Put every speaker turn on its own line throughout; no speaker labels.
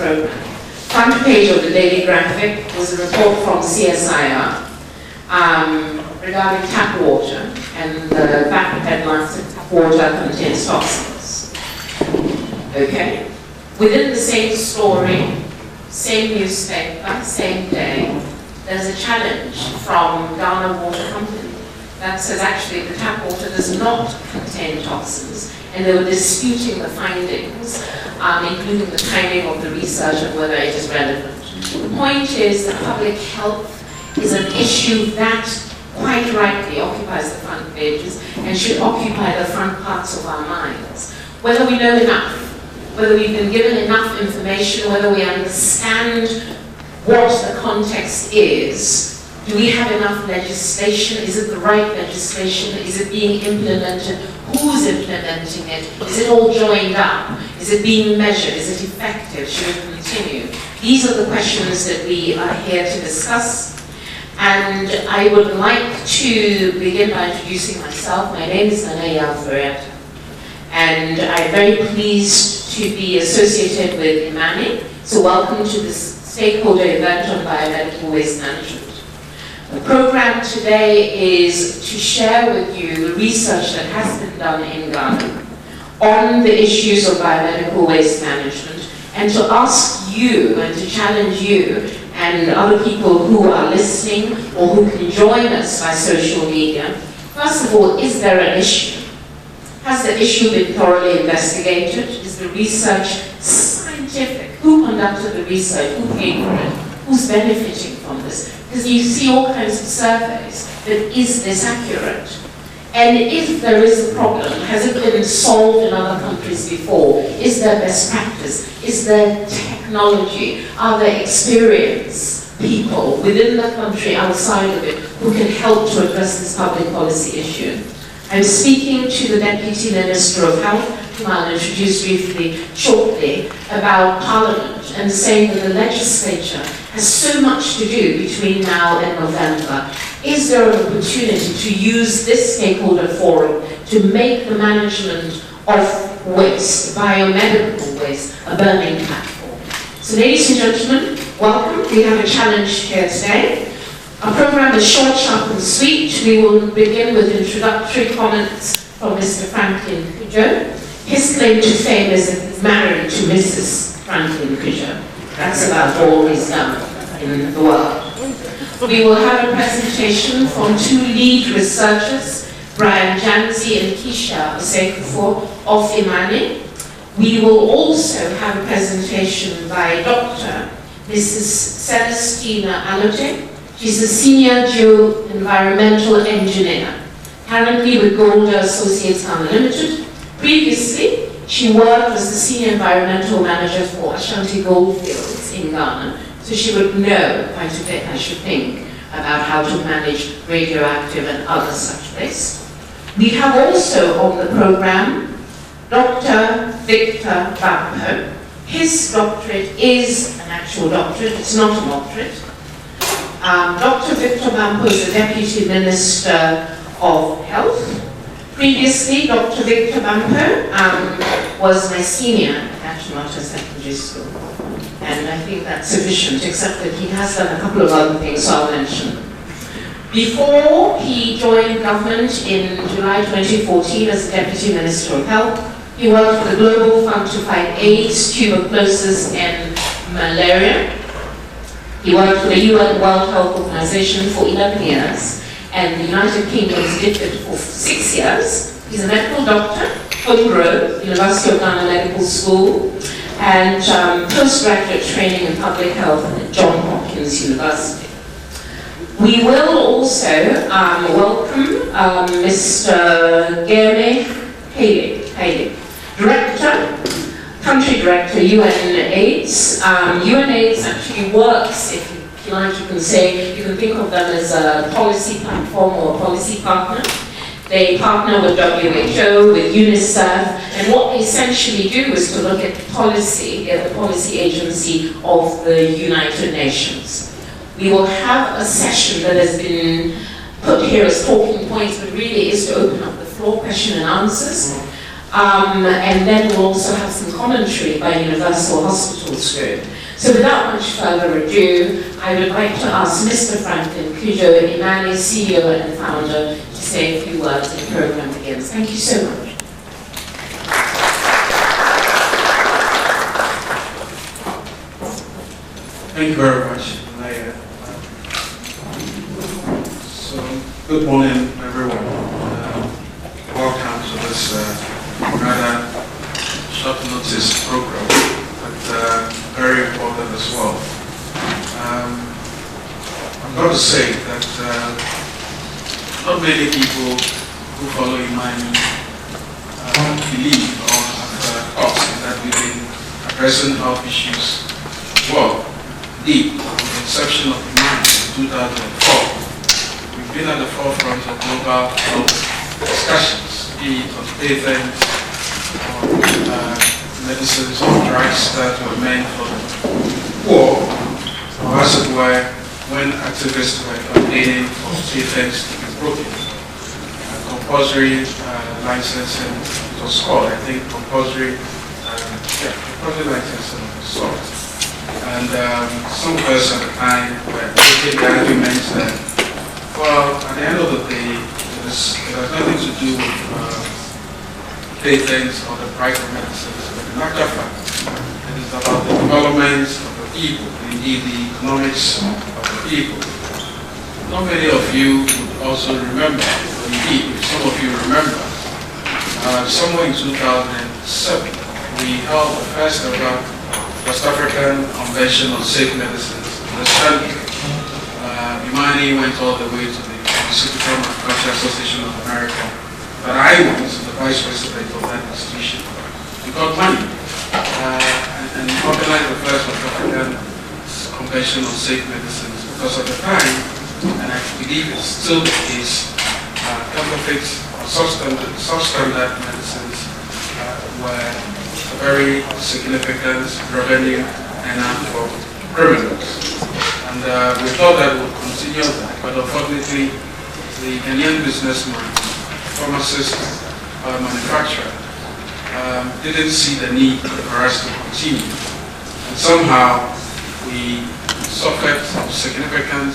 program. Front page of the daily graphic was a report from CSIR regarding tap water and the fact that headlines that tap water contains toxins. Okay? Within the same story, same newspaper, same day, there's a challenge from Ghana Water Company that says actually the tap water does not contain toxins, and they were disputing the findings, including the timing of the research and whether it is relevant. The point is that public health is an issue that quite rightly occupies the front pages and should occupy the front parts of our minds. Whether we know enough, whether we've been given enough information, whether we understand what the context is, do we have enough legislation? Is it the right legislation? Is it being implemented? Who's implementing it? Is it all joined up? Is it being measured? Is it effective? Should it continue? These are the questions that we are here to discuss. And I would like to begin by introducing myself. My name is Nana Alvaretta, and I'm very pleased to be associated with IMANI. So welcome to this stakeholder event on biomedical waste management. The program today is to share with you the research that has been done in Ghana on the issues of biomedical waste management, and to ask you and to challenge you and other people who are listening or who can join us by social media. First of all, is there an issue? Has the issue been thoroughly investigated? Is the research scientific? Who conducted the research? Who paid for it? Who's benefiting from this? Because you see all kinds of surveys, but is this accurate? And if there is a problem, has it been solved in other countries before? Is there best practice? Is there technology? Are there experienced people within the country, outside of it, who can help to address this public policy issue? I'm speaking to the Deputy Minister of Health, whom I'll introduce briefly shortly, about Parliament, and saying that the legislature has so much to do between now and November. Is there an opportunity to use this stakeholder forum to make the management of waste, biomedical waste, a burning platform? So ladies and gentlemen, welcome. We have a challenge here today. Our program is short, sharp and sweet. We will begin with introductory comments from Mr. Franklin Kujo. His claim to fame is that he's married to Mrs. Franklin Kujo. That's about all he's done in the world. We will have a presentation from two lead researchers, Brian Janzi and Keisha Osekufo of IMANI. We will also have a presentation by Dr. Mrs. Celestina Alote. She's a senior geoenvironmental engineer, currently with Golder Associates Ghana Limited. Previously, she worked as the senior environmental manager for Ashanti Goldfields in Ghana, so she would know quite a bit, I should think, about how to manage radioactive and other such waste. We have also on the program Dr. Victor Bampo. His doctorate is an actual doctorate, it's not a doctorate. Dr. Victor Bampo is the Deputy Minister of Health. Previously, Dr. Victor Bampo was my senior at Toronto Secondary School. And I think that's sufficient, except that he has done a couple of other things, so I'll mention. Before he joined government in July 2014 as the Deputy Minister of Health, he worked for the Global Fund to Fight AIDS, Tuberculosis, and Malaria. He worked for the UN World Health Organization for 11 years, and the United Kingdom's DFID for 6 years. He's a medical doctor, homegrown, University of Ghana Medical School, and postgraduate training in public health at Johns Hopkins University. We will also welcome Mr. Gerne Haley, Director, Country Director, UNAIDS. UNAIDS actually works, if you like, you can say, you can think of them as a policy platform or a policy partner. They partner with WHO, with UNICEF, and what they essentially do is to look at policy, the policy agency of the United Nations. We will have a session that has been put here as talking points, but really is to open up the floor, question and answers. And then we'll also have some commentary by Universal Hospitals Group. So without much further ado, I would like to ask Mr. Franklin Kujo, IMANI CEO and founder, to say a few words and the program begins. Thank you so much.
Thank you very much, Naya. So, good morning, everyone. Welcome to this rather short notice program, but very important as well. I'm going to say that not many people who follow IMANI believe or have thoughts that we've been addressing health issues well. Indeed, with the inception of IMANI in 2004, we've been at the forefront of global health discussions, be it on patents, on medicines, or drugs that were meant for the poor, or as it were, when activists were campaigning for patents to be broken. Compulsory licensing, it was called, I think, compulsory licensing of the sort. And some of us at the time were making the argument that, well, at the end of the day, it has nothing to do with patents or the price of medicines, but in actual fact, it is about the development of the people, indeed the economics of the people. Not many of you would also remember, or indeed, if some of you remember, somewhere in 2007, we held the first ever West African Convention on Safe Medicines in the country. IMANI went all the way to the Pharmaceutical Manufacturers Association of America, but I went to the vice president of that institution. We got money and organized the first West African Convention on Safe Medicines because at the time, and I believe it's still the case, counterfeit or substandard medicines were a very significant revenue earner for criminals. And we thought that would continue that, but unfortunately, the Ghanaian businessman, pharmacist, manufacturer, didn't see the need for us to continue. And somehow, we suffered some significant,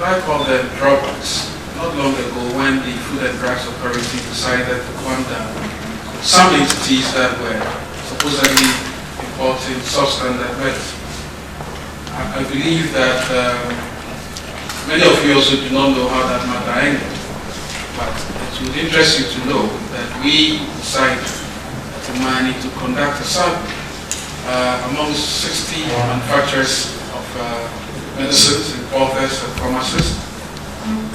I call them drawbacks, not long ago when the Food and Drugs Authority decided to clamp down some entities that were supposedly importing substandard medicine. I believe that many of you also do not know how that matter ended, but it would interest you to know that we decided at IMANI to conduct a survey among 60 manufacturers of medicines, importers, and pharmacists,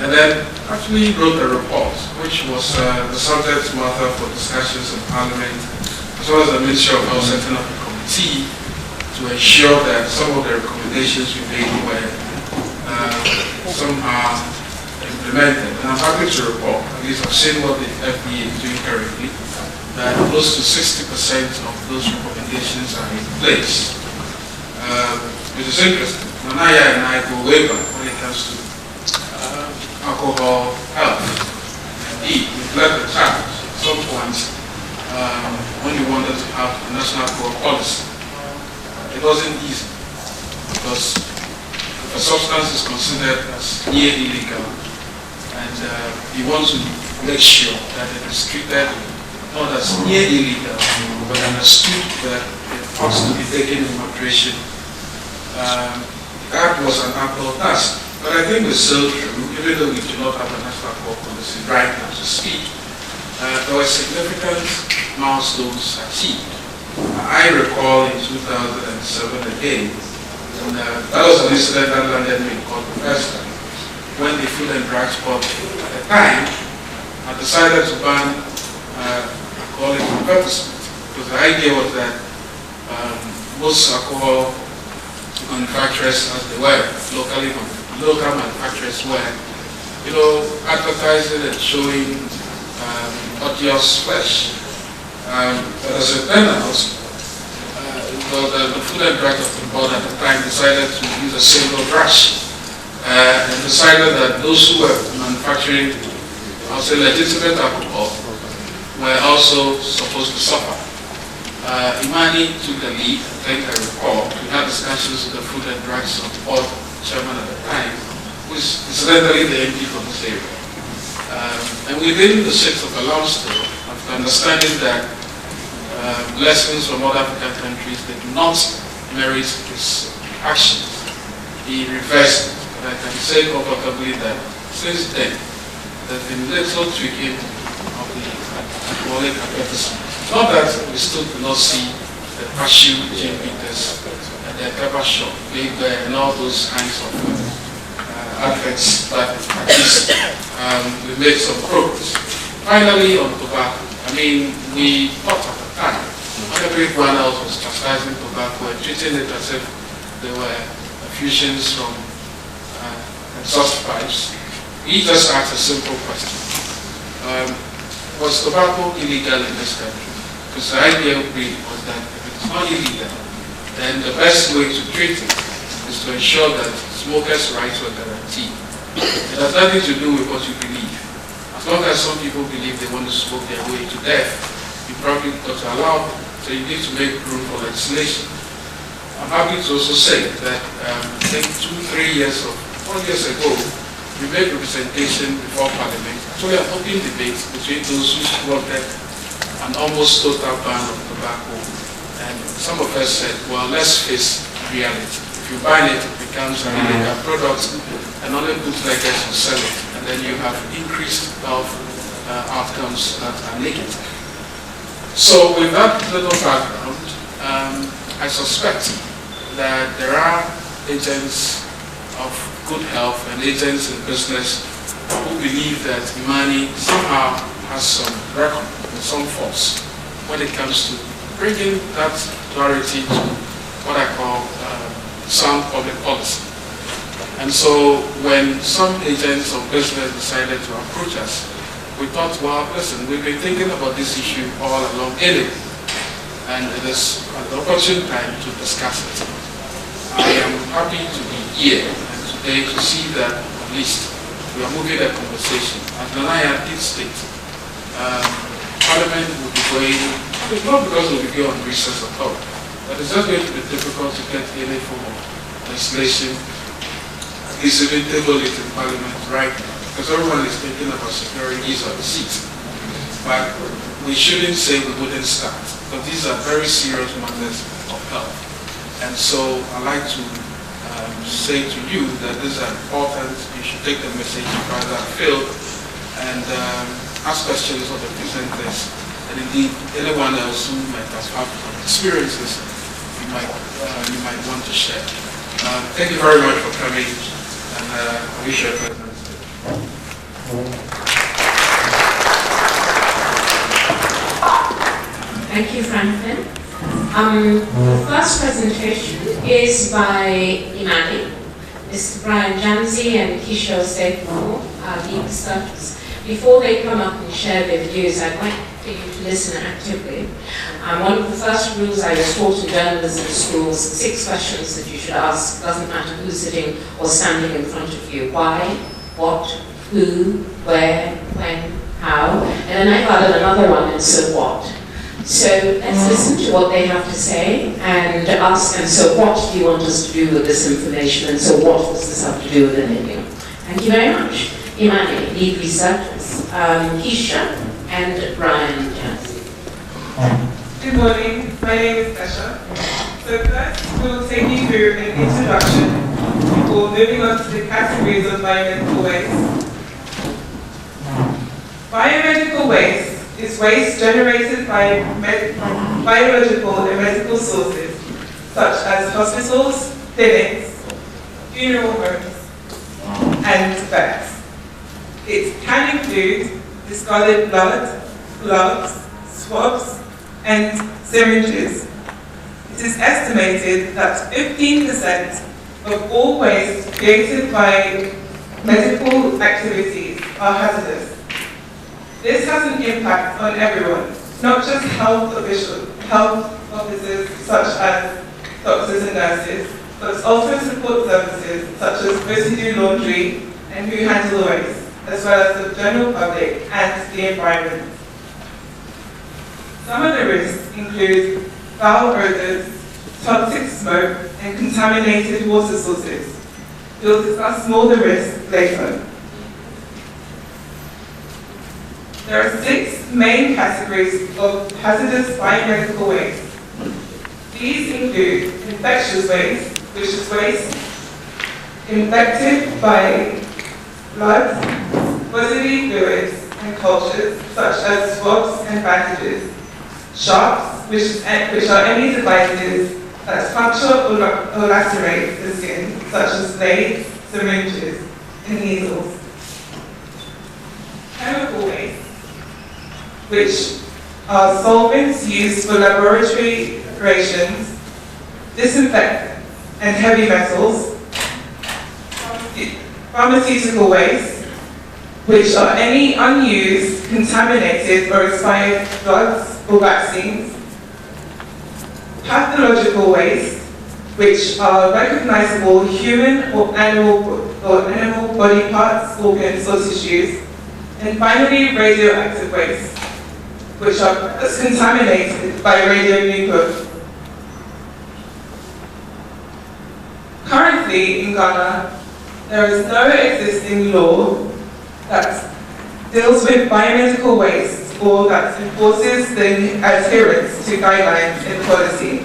and then actually wrote a report which was the subject matter for discussions in Parliament, as well as the Ministry of Health setting up a committee to ensure that some of the recommendations we made were somehow implemented. And I'm happy to report, at least I've seen what the FDA is doing currently, that close to 60% of those recommendations are in place. Which is interesting. Naya and I go way back when it comes to alcohol health. Indeed, we've led the charge at some point when we wanted to have a national alcohol policy. It wasn't easy because if a substance is considered as near illegal and you want to make sure that it is treated not as near illegal but understood that it ought to be taken in moderation, that was an uphill task. But I think it's still true, even though we do not have a national alcohol policy right now to speak, there were significant milestones achieved. I recall in 2007 again, and that was an incident that landed me in court the first time, when the Food and Drugs Board at the time had decided to ban alcoholic advertisement. Because the idea was that most alcohol manufacturers, as they were, local manufacturers were, advertising and showing odious flesh. But as it turned out, the Food and Drug Board at the time decided to use a single brush and decided that those who were manufacturing, I'll say, legitimate alcohol were also supposed to suffer. IMANI took the lead. I think I recall. We had discussions with the Food and Drugs Board chairman at the time, who is incidentally the MP from this area. And within the 6 of alarms, after understanding that lessons from other African countries did not merit his actions, he reversed it. And I can say comfortably that since then, there's been little tweaking of the alcoholic advertisement. Not that we still do not see the cashew, Jim Peters, and the pepper shop, Big Bear, and all those kinds of adverts, but at least we made some progress. Finally, on tobacco, I mean, we thought at the time, when everyone else was chastising tobacco and treating it as if they were effusions from exhaust pipes, we just asked a simple question. Was tobacco illegal in this country? Because the idea really was that if it's not illegal, then the best way to treat it is to ensure that smokers' rights were guaranteed. It has nothing to do with what you believe. As long as some people believe they want to smoke their way to death, you probably got to allow them. So you need to make room for legislation. I'm happy to also say that I think 4 years ago, we made representation before Parliament. Actually, an open debate between those who supported an almost total ban of tobacco. And some of us said, well, let's face reality. If you ban it, it becomes an illegal product, and only bootleggers will sell it. And then you have increased health outcomes that are negative. So with that little background, I suspect that there are agents of good health and agents in business who believe that IMANI somehow has some record and some force when it comes to bringing that clarity to what I call sound public policy. And so when some agents of business decided to approach us, we thought, well, listen, we've been thinking about this issue all along anyway, and it is an opportune time to discuss it. I am happy to be here and today to see that at least we are moving a conversation. And Nanaya did state, Parliament will be going, not because we'll be going on recess at all, but it's just going to be difficult to get any form of legislation, at least even table it in Parliament right now, because everyone is thinking about securing these on the seats. But we shouldn't say we wouldn't start, because these are very serious matters of health. And so I'd like to say to you that these are important. You should take the message further afield and ask questions of the presenters, and indeed anyone else who might have some experiences you might want to share. Thank you very much for coming, and I wish you a pleasant day.
Thank you, Franklin. The first presentation is by IMANI. Mr. Brian Jamsey and Kishore Sethmore are the experts. Before they come up and share their views, I'd like for you to listen actively. One of the first rules I was taught in journalism schools, 6 questions that you should ask, doesn't matter who's sitting or standing in front of you. Why, what, who, where, when, how, and then I added another one, and so what. So let's listen to what they have to say and ask, and so what do you want us to do with this information, and so what does this have to do with anything? Thank you very much. IMANI, lead researchers, Keisha and Brian Jansen.
Good morning, my name is Kesha. So first, we will take you through an introduction before moving on to the categories of biomedical waste. Biomedical waste is waste generated by biological and medical sources, such as hospitals, clinics, funeral homes, and vets. It can include discarded blood, gloves, swabs, and syringes. It is estimated that 15% of all waste created by medical activities are hazardous. This has an impact on everyone, not just health officers such as doctors and nurses, but also support services such as those who do laundry and who handle waste, as well as the general public and the environment. Some of the risks include foul odors, toxic smoke, and contaminated water sources. We'll discuss more the risks later. There are 6 main categories of hazardous biomedical waste. These include infectious waste, which is waste infected by blood, bodily fluids, and cultures, such as swabs and bandages. Sharps, which are any devices that puncture or lacerate the skin, such as blades, syringes, and needles. Chemical waste, which are solvents used for laboratory operations, disinfectants, and heavy metals. Pharmaceutical waste, which are any unused, contaminated, or expired drugs or vaccines. Pathological waste, which are recognizable human or animal body parts, organs, or tissues. And finally, radioactive waste, which are contaminated by radionuclide. Currently in Ghana, there is no existing law that deals with biomedical waste or that enforces the adherence to guidelines in policy.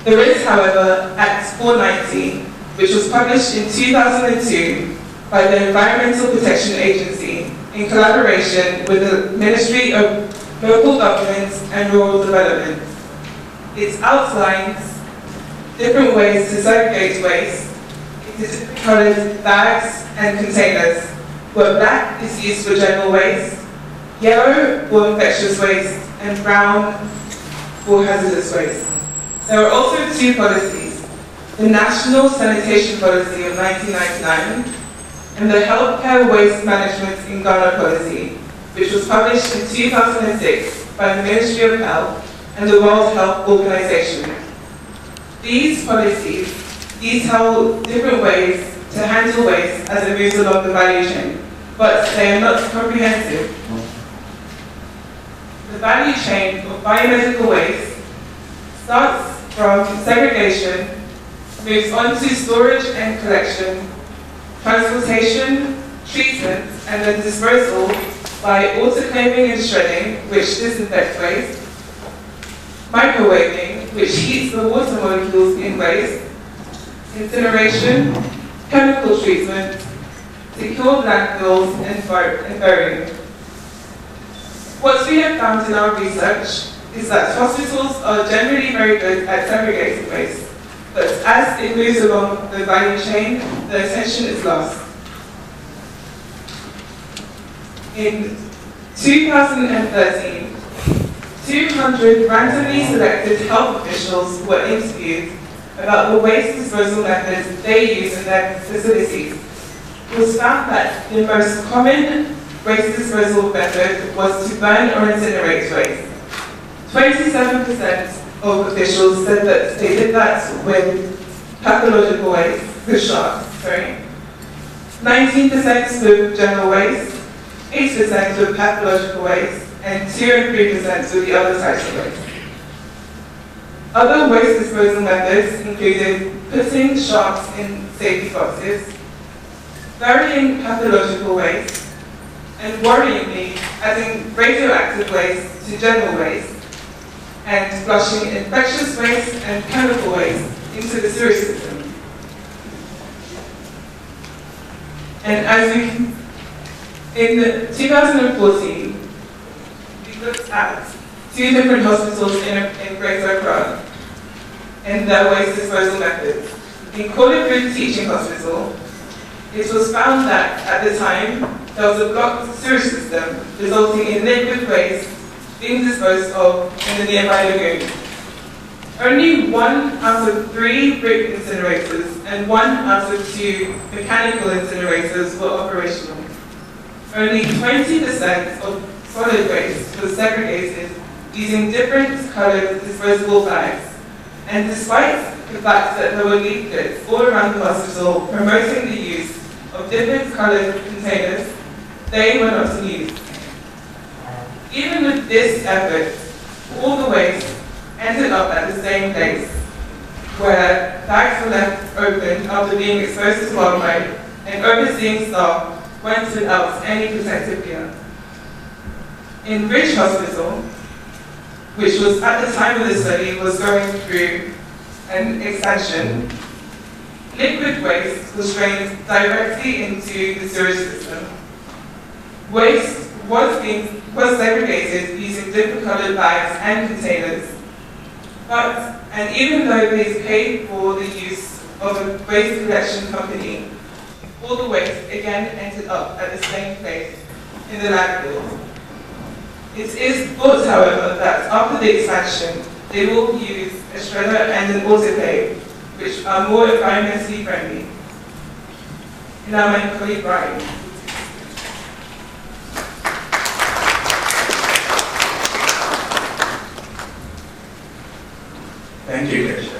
There is, however, Act 490, which was published in 2002 by the Environmental Protection Agency in collaboration with the Ministry of Local Government and Rural Development. It outlines different ways to segregate waste into different colored bags and containers, where black is used for general waste, yellow for infectious waste, and brown for hazardous waste. There are also 2 policies: the National Sanitation Policy of 1999 and the Healthcare Waste Management in Ghana Policy, which was published in 2006 by the Ministry of Health and the World Health Organization. These policies detail different ways to handle waste as it moves along the value chain, but they are not comprehensive. The value chain of biomedical waste starts from segregation, moves on to storage and collection, transportation, treatment, and then disposal by autoclaving and shredding, which disinfects waste, microwaving, which heats the water molecules in waste, incineration, chemical treatment, secure landfills, and burying. What we have found in our research is that hospitals are generally very good at segregating waste, but as it moves along the value chain, the attention is lost. In 2013, 200 randomly selected health officials were interviewed about the waste disposal methods they use in their facilities. It was found that the most common waste disposal method was to burn or incinerate waste. 27% of officials said that they did that with pathological waste, with sharps, 19% with general waste, 8% with pathological waste, and 2 and 3% with the other types of waste. Other waste disposal methods included putting sharps in safety boxes, burying pathological waste, and worryingly adding radioactive waste to general waste, and flushing infectious waste and chemical waste into the sewage system. And as in 2014, we looked at 2 different hospitals in Greater Accra and their waste disposal methods. In Kolibri Teaching Hospital, it was found that at the time there was a blocked sewage system resulting in liquid waste being disposed of in the nearby lagoon. Only 1 out of 3 brick incinerators and 1 out of 2 mechanical incinerators were operational. Only 20% of solid waste was segregated using different colored disposable bags. And despite the fact that there were leaflets all around the hospital promoting the use of different colored containers, they were not used. Even with this effort, All the waste ended up at the same place, where bags were left open after being exposed to wildlife, and overseeing staff went without any protective gear. In Bridge Hospital, which was at the time of the study was going through an expansion, liquid waste was drained directly into the sewage system. Waste was segregated using different colored bags and containers. And even though they paid for the use of a waste collection company, all the waste again ended up at the same place in the landfill. It is thought, however, that after the expansion, they will use a shredder and an autoclave, which are more environmentally friendly. Now my colleague Brian.
Thank you, Keisha.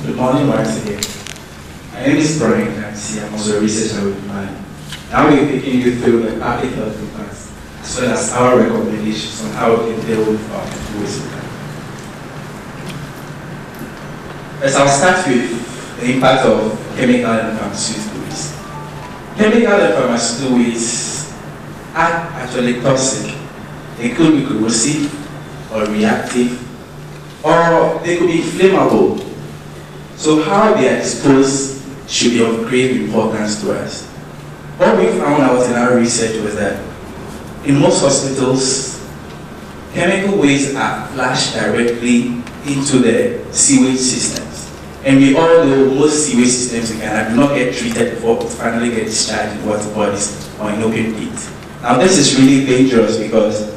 Good morning once again. My name is Brian and I'm also a researcher with IMANI. Now we're taking you through the public health impacts as well as our recommendations on how we can deal with our waste. First, I'll start with the impact of chemical and pharmaceutical waste. Chemical and pharmaceutical waste are actually toxic. They could be corrosive or reactive, or they could be flammable. So how they are disposed should be of great importance to us. What we found out in our research was that in most hospitals, chemical waste are flushed directly into the sewage systems. And we all know most sewage systems in Ghana do not get treated before it finally get discharged in water bodies or in open pit. Now this is really dangerous because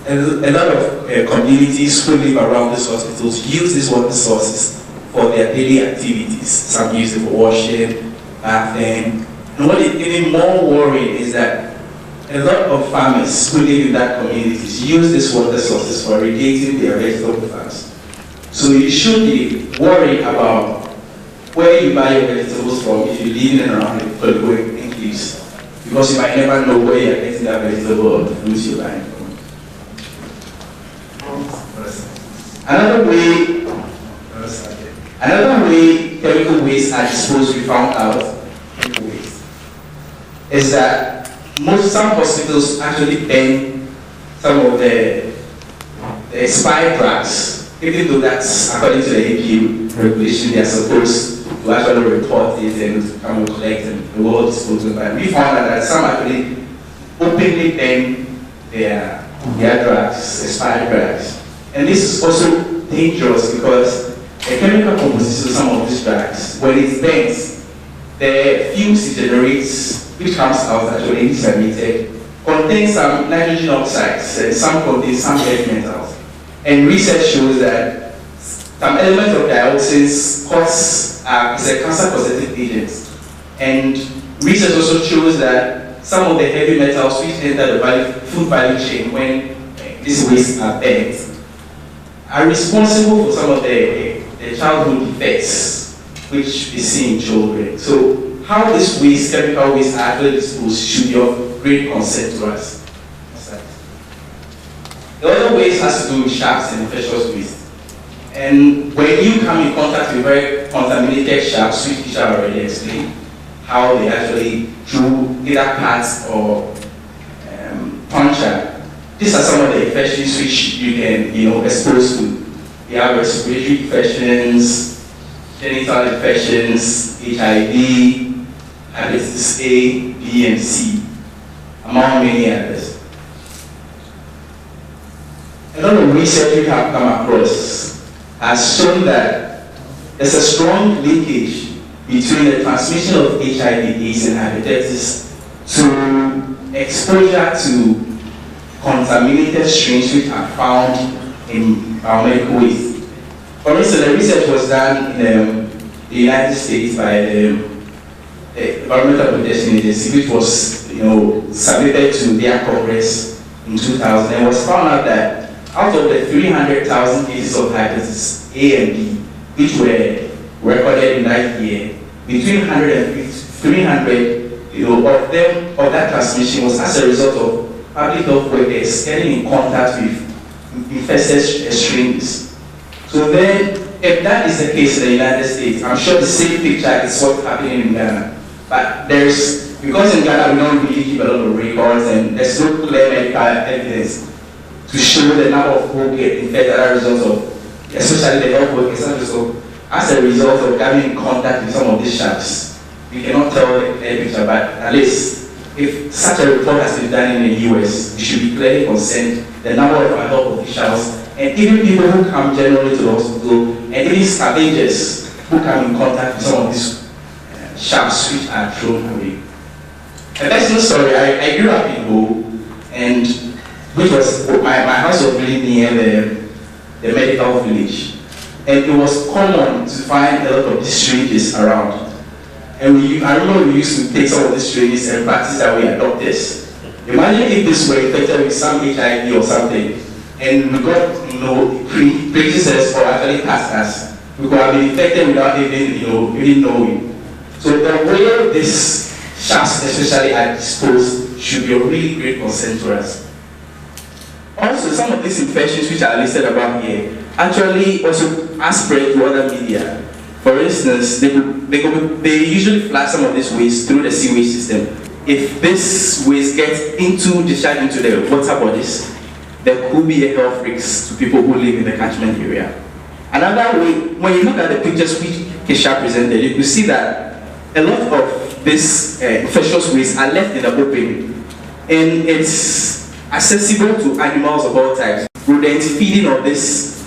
a lot of communities who live around these hospitals use these water sources for their daily activities. Some use it for washing, bathing. And what is even more worrying is that a lot of farmers who live in that communities use these water sources for irrigating their vegetable farms. So you should be worried about where you buy your vegetables from if you're living around the polluted enclaves, because you might never know where you're getting that vegetable or the fruits you're buying from. Another way chemical waste are disposed, we found out, is that some hospitals actually ban some of the expired drugs, even though that's according to the APU regulation, they are supposed to actually report it and come and collect and the world disposal. But we found out that some actually openly ban their drugs, expired drugs. And this is also dangerous because the chemical composition of some of these drugs, when it burns, the fumes it generates, which comes out actually disseminated, contains some nitrogen oxides and some contains some heavy metals. And research shows that some elements of dioxins is a cancer-causative agent. And research also shows that some of the heavy metals which enter the food value chain when these wastes are burnt are responsible for some of the childhood defects which we see in children. So how this waste, chemical waste, are actually disposed should be of great concern to us. The other waste has to do with sharps and infectious waste. And when you come in contact with very contaminated sharps, which Tisha already explained, how they actually chew either parts or puncture, these are some of the infections which you can, expose to. You have respiratory infections, genital infections, HIV, hepatitis A, B, and C, among many others. A lot of research we have come across has shown that there's a strong linkage between the transmission of HIV, AIDS, and hepatitis to exposure to contaminated strains which are found in biomedical waste. For instance, the research was done in the United States by the Environmental Protection Agency, which was submitted to their Congress in 2000, and was found out that out of the 300,000 cases of hepatitis A and B, which were recorded in that year, between 150 to 300 of that transmission was as a result of public health workers getting in contact with infected strains. So then, if that is the case in the United States, I'm sure the same picture is what's happening in Ghana. But because in Ghana we don't really keep a lot of records and there's no clear medical evidence to show the number of people get infected as a result of, especially the health workers, as a result of having in contact with some of these sharks. We cannot tell the clear picture, but at least if such a report has been done in the US, we should be clearly concerned the number of our health officials and even people who come generally to the hospital and even scavengers who come in contact with some of these sharks which are thrown away. A personal story, I grew up in Ho, and which was, my house was really near the medical village. And it was common to find a lot of these strangers around. And I remember we used to take some of these strangers and practice that we adopt this. Imagine if this were infected with some HIV or something, and we got, predecessors or actually past us. We could have been infected without even knowing. So the way these sharks especially are disposed should be a really great concern to us. Also, some of these infections which are listed above here actually also are spread to other media. For instance, they usually flush some of this waste through the sewage system. If this waste gets discharged into the water bodies, there could be a health risk to people who live in the catchment area. Another way, when you look at the pictures which Kesha presented, you can see that a lot of this infectious waste are left in the open, and it's accessible to animals of all types. Rodents feeding on this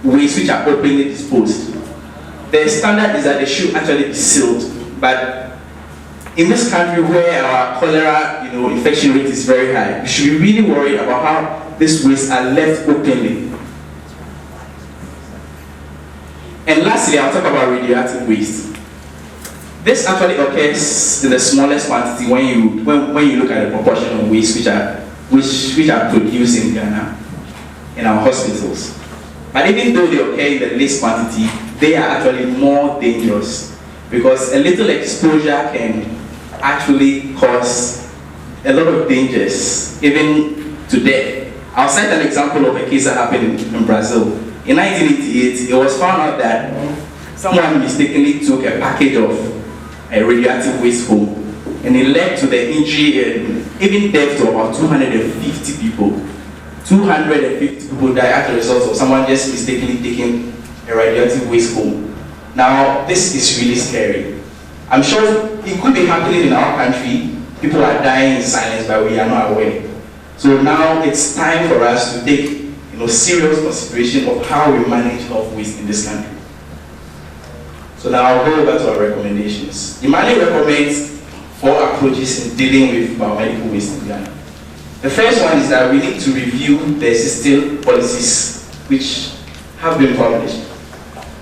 waste which are openly disposed. The standard is that they should actually be sealed, but in this country where our cholera infection rate is very high, we should be really worried about how these wastes are left openly. And lastly, I'll talk about radioactive waste. This actually occurs in the smallest quantity when you look at the proportion of waste which are produced in Ghana in our hospitals. But even though they occur in the least quantity, they are actually more dangerous because a little exposure can actually cause a lot of dangers, even to death. I'll cite an example of a case that happened in Brazil. In 1988, it was found out that someone mistakenly took a package of a radioactive waste home, and it led to the injury and even death to about 250 people. 250 people died as a result of someone just mistakenly taking a radioactive waste home. Now, this is really scary. I'm sure it could be happening in our country. People are dying in silence, but we are not aware. So now it's time for us to take serious consideration of how we manage health waste in this country. So now I'll go over to our recommendations. IMANI recommends 4 approaches in dealing with biomedical waste in Ghana. The first one is that we need to review the existing policies which have been published.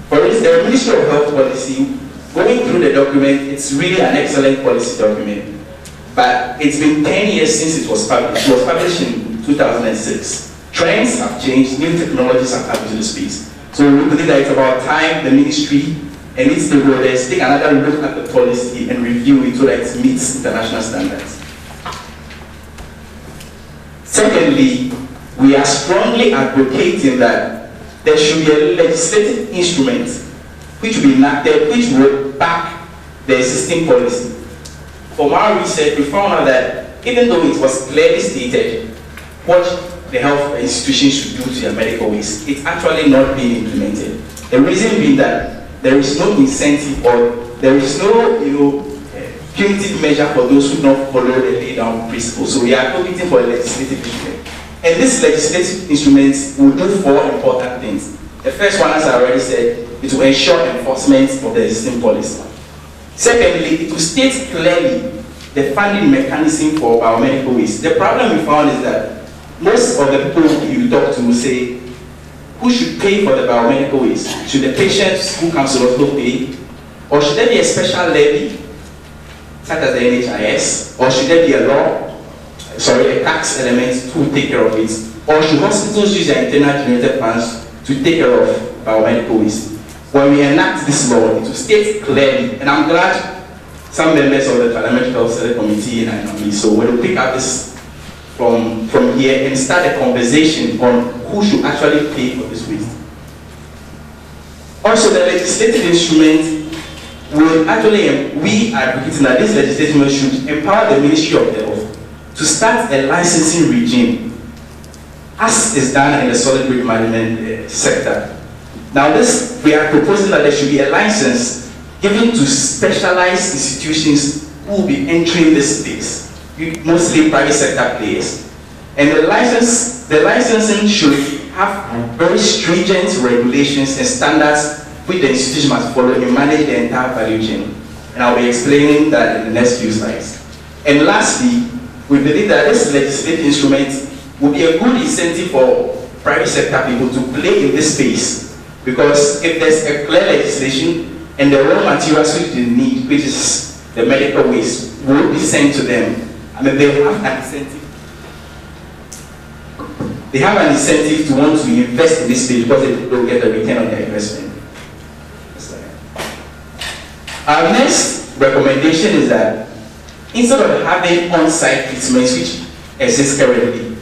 For instance, the Ministry of Health policy, going through the document, it's really an excellent policy document. But it's been 10 years since it was published. It was published in 2006. Trends have changed, new technologies have come into the space. So we believe that it's about time the ministry and its stakeholders take another look at the policy and review it so that it meets international standards. Secondly, we are strongly advocating that there should be a legislative instrument which will be enacted, which will back the existing policy. From our research, we found out that even though it was clearly stated what the health institutions should do to their medical waste, it's actually not being implemented. The reason being that there is no incentive or there is no punitive measure for those who don't follow the laid down principles. So we are advocating for a legislative instrument. And this legislative instrument will do 4 important things. The first one, as I already said, is to ensure enforcement of the existing policy. Secondly, it will state clearly the funding mechanism for biomedical waste. The problem we found is that most of the people you talk to will say, who should pay for the biomedical waste? Should the patients who come to the hospital pay? Or should there be a special levy, such as the NHIS? Or should there be a tax element to take care of it? Or should hospitals use their internal generated funds to take care of biomedical waste? when we enact this law, it will state clearly, and I'm glad some members of the Biomedical Select Committee and IMANI, so we'll pick up this from here and start a conversation on who should actually pay for this waste. Also, the legislative instrument will actually, we are advocating that this legislation should empower the Ministry of Health to start a licensing regime, as is done in the solid waste management sector. Now, this, we are proposing that there should be a license given to specialized institutions who will be entering this space, mostly private sector players. And the licensing should have very stringent regulations and standards which the institution must follow in managing the entire value chain. And I'll be explaining that in the next few slides. And lastly, we believe that this legislative instrument will be a good incentive for private sector people to play in this space, because if there's a clear legislation and the raw materials which they need, which is the medical waste, will be sent to them, I mean, they have an incentive. They have an incentive to want to invest in this space because they will get a return on their investment. Our next recommendation is that instead of having on-site treatments which exist currently,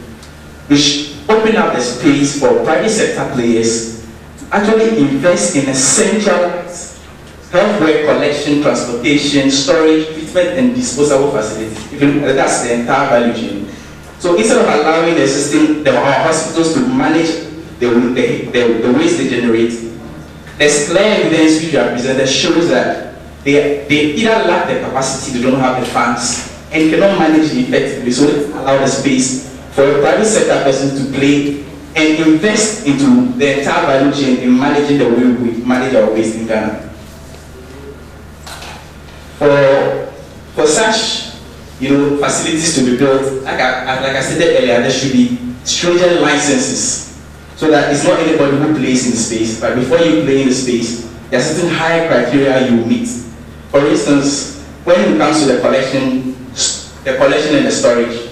we should open up the space for private sector players to actually invest in essential healthcare collection, transportation, storage, treatment, and disposable facilities. That's the entire value chain. So instead of allowing our hospitals to manage the waste they generate, there's clear evidence which are presented shows that they either lack the capacity, they don't have the funds, and cannot manage it effectively. So let's allow the space for a private sector person to play and invest into the entire value chain in managing the way we manage our waste in Ghana. For such, facilities to be built, like I stated earlier, there should be stringent licenses, so that it's not anybody who plays in the space. But before you play in the space, there are certain high criteria you meet. For instance, when it comes to the collection and the storage,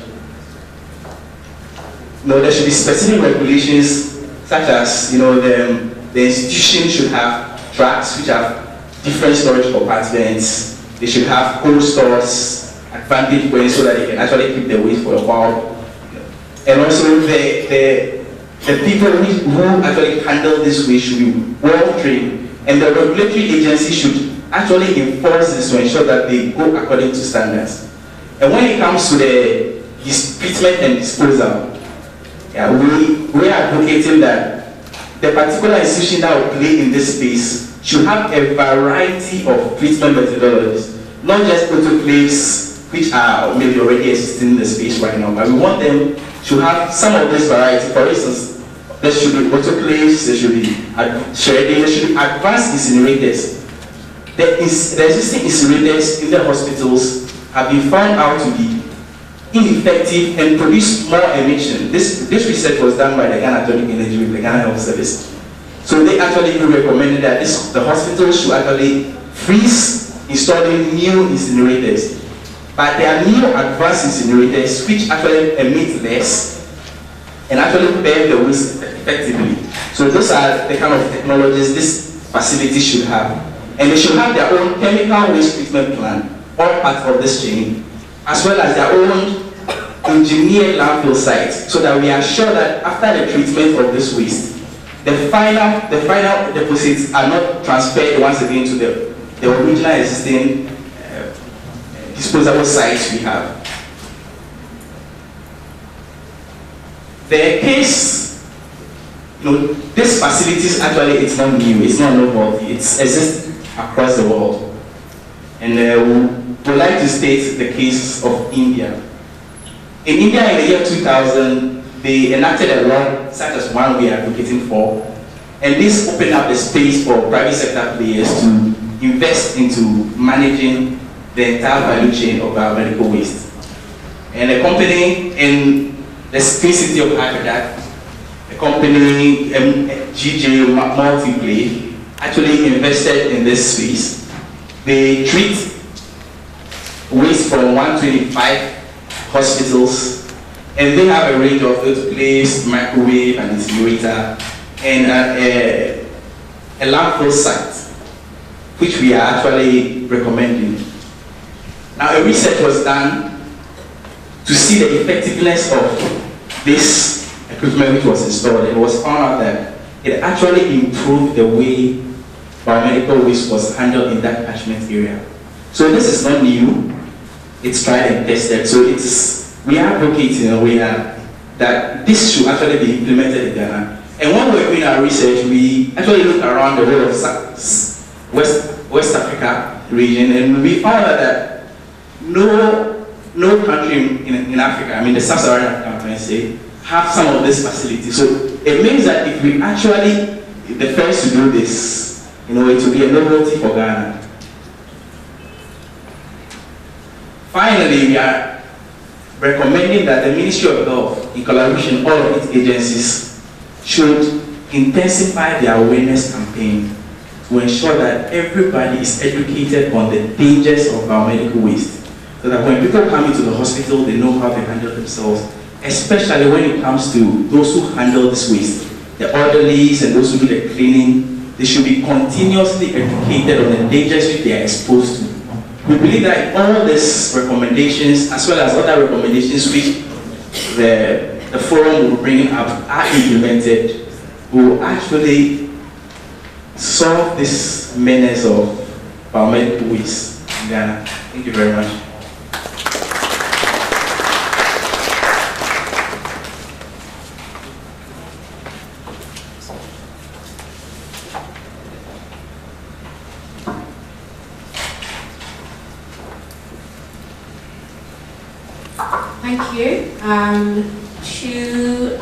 there should be specific regulations, such as the institution should have tracks which have different storage compartments. They should have cold stores, advantage ways, so that they can actually keep the waste for a while. And also the people who actually handle this waste should be well trained, and the regulatory agency should actually enforce this to ensure that they go according to standards. And when it comes to the treatment and disposal, we are advocating that the particular institution that will play in this space should have a variety of treatment methodologies, not just autoclaves which are maybe already existing in the space right now, but we want them to have some of this variety. For instance, there should be autoclaves, there should be shredding, there should be advanced incinerators. The existing incinerators in the hospitals have been found out to be ineffective and produce more emission. This research was done by the Ghana Atomic Energy with the Ghana Health Service. So they actually recommended that the hospitals should actually freeze installing new incinerators. But there are new advanced incinerators which actually emit less and actually burn the waste effectively. So those are the kind of technologies this facility should have. And they should have their own chemical waste treatment plan, all part of this chain, as well as their own engineered landfill sites, so that we are sure that after the treatment of this waste, the final deposits are not transferred once again to the original existing disposable sites we have. The case, this facilities actually, it's not new, it's not novelty, it exists across the world. And we would like to state the case of India. In India, in the year 2000, they enacted a law such as one we are advocating for, and this opened up the space for private sector players to invest into managing the entire value chain of biomedical waste. And a company in the Spain city of Hyderabad, a company GJ Multiplay, actually invested in this space. They treat waste from 125 hospitals, and they have a range of autoclaves, microwave, and incinerator, and a landfill site, which we are actually recommending. Now, a research was done to see the effectiveness of this equipment which was installed. It was found out that it actually improved the way biomedical waste was handled in that catchment area. So this is not new. It's tried and tested. So we are advocating in a way that this should actually be implemented in Ghana. And when we were doing our research, we actually looked around the whole of West Africa region, and we found out that no country in Africa, I mean the sub-Saharan Africa, can I say, have some of this facility. So it means that if we actually the first to do this, it will be a novelty for Ghana. Finally, we are recommending that the Ministry of Health, in collaboration with all of its agencies, should intensify their awareness campaign to ensure that everybody is educated on the dangers of biomedical waste, so that when people come into the hospital, they know how to handle themselves, especially when it comes to those who handle this waste, the orderlies and those who do the cleaning. They should be continuously educated on the dangers which they are exposed to. We believe that all these recommendations, as well as other recommendations which the forum will bring up, are implemented, will actually solve this menace of biomedical waste in Ghana. Thank you very much.
Thank you. Two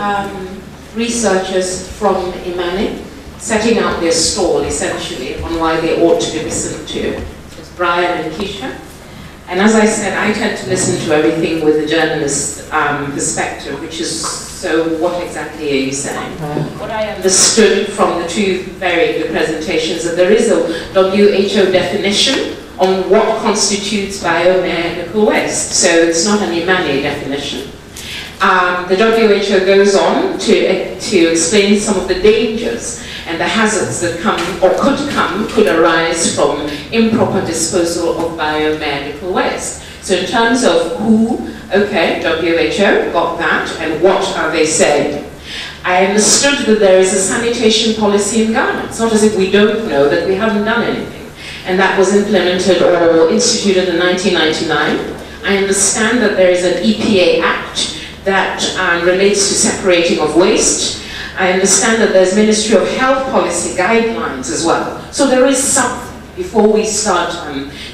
researchers from IMANI setting out their stall essentially on why they ought to be listened to. So it's Brian and Keisha. And as I said, I tend to listen to everything with a journalist perspective, which is, so what exactly are you saying? What I understood from the two very good presentations, that there is a WHO definition on what constitutes biomedical waste. So it's not an IMANI definition. The WHO goes on to explain some of the dangers and the hazards that come or could arise from improper disposal of biomedical waste. So in terms of who, okay, WHO got that, and what are they saying? I understood that there is a sanitation policy in Ghana. It's not as if we don't know that we haven't done anything. And that was implemented or instituted in 1999. I understand that there is an EPA Act that relates to separating of waste. I understand that there's Ministry of Health policy guidelines as well. So there is something before we start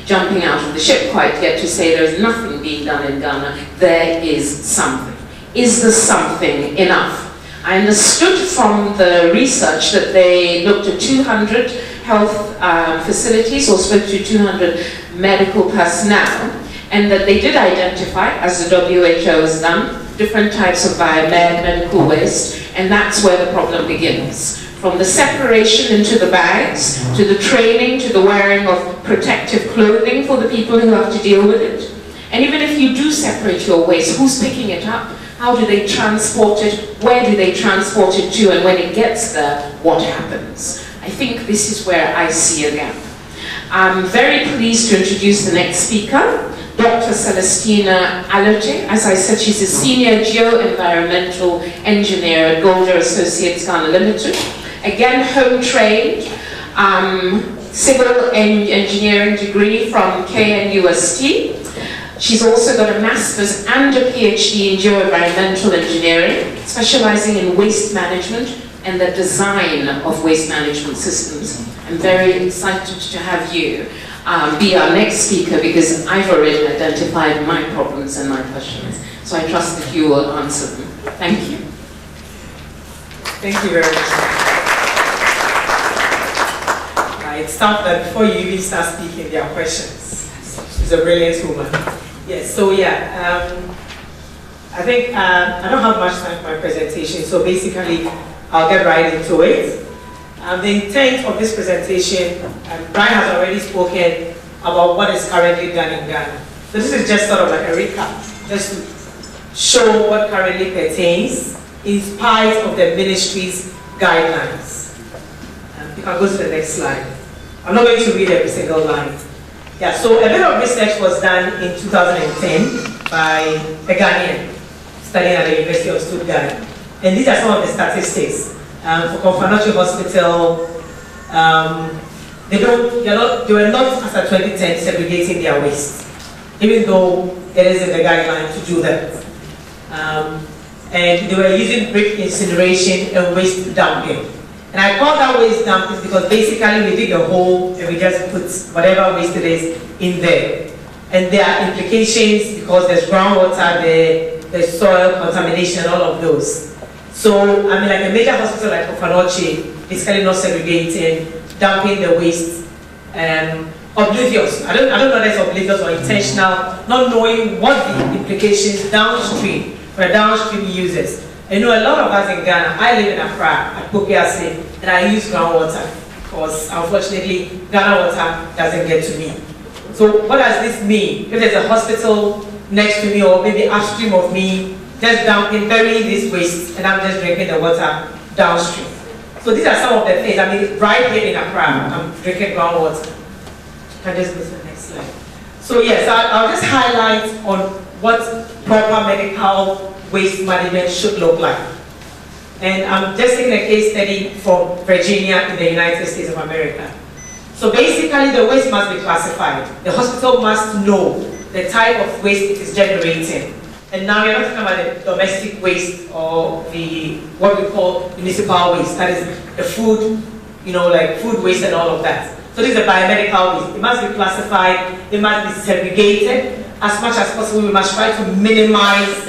jumping out of the ship quite yet to say there's nothing being done in Ghana. There is something. Is the something enough? I understood from the research that they looked at 200 health facilities or spoke to 200 medical personnel, and that they did identify, as the WHO has done, different types of biomedical waste, and that's where the problem begins. From the separation into the bags, to the training, to the wearing of protective clothing for the people who have to deal with it. And even if you do separate your waste, who's picking it up? How do they transport it? Where do they transport it to? And when it gets there, what happens? I think this is where I see a gap. I'm very pleased to introduce the next speaker, Dr. Celestina Alote. As I said, she's a senior geo-environmental engineer at Golder Associates Ghana Limited. Again, home-trained, civil engineering degree from KNUST. She's also got a master's and a PhD in geo-environmental engineering, specializing in waste management and the design of waste management systems. I'm very excited to have you be our next speaker, because I've already identified my problems and my questions. So I trust that you will answer them. Thank you.
Thank you very much. It's tough that before you even start speaking, there are questions. She's a brilliant woman. Yes, so yeah, I think I don't have much time for my presentation, so basically I'll get right into it. The intent of this presentation, Brian has already spoken about what is currently done in Ghana. So this is just sort of like a recap, just to show what currently pertains in spite of the ministry's guidelines.
can go to the next slide. I'm not going to read every single line. Yeah, so a bit of research was done in 2010 by a Ghanaian studying at the University of Stuttgart. And these are some of the statistics. For Confanochi Hospital, they were not, as of 2010, segregating their waste, even though it is in the guideline to do that. And they were using brick incineration and waste dumping. And I call that waste dumping because basically we dig a hole and we just put whatever waste it is in there. And there are implications because there's groundwater there, there's soil contamination, and all of those. So, I mean, like a major hospital like Confanochi, basically not segregating, dumping the waste, oblivious. I don't know if it's oblivious or intentional, not knowing what the implications downstream for the downstream users. I know a lot of us in Ghana, I live in Accra, at Pokiase, and I use groundwater because unfortunately Ghana water doesn't get to me. So what does this mean? If there's a hospital next to me or maybe upstream of me, just dumping, burying this waste, and I'm just drinking the water downstream. So these are some of the things. I mean, right here in Accra, I'm drinking groundwater. Can I just go to the next slide? So yes, I'll just highlight on what proper medical waste management should look like. And I'm just taking a case study from Virginia in the United States of America. So basically, the waste must be classified. The hospital must know the type of waste it is generating. And now we're not talking about the domestic waste or the what we call municipal waste. That is the food, like food waste and all of that. So this is a biomedical waste. It must be classified. It must be segregated. As much as possible, we must try to minimize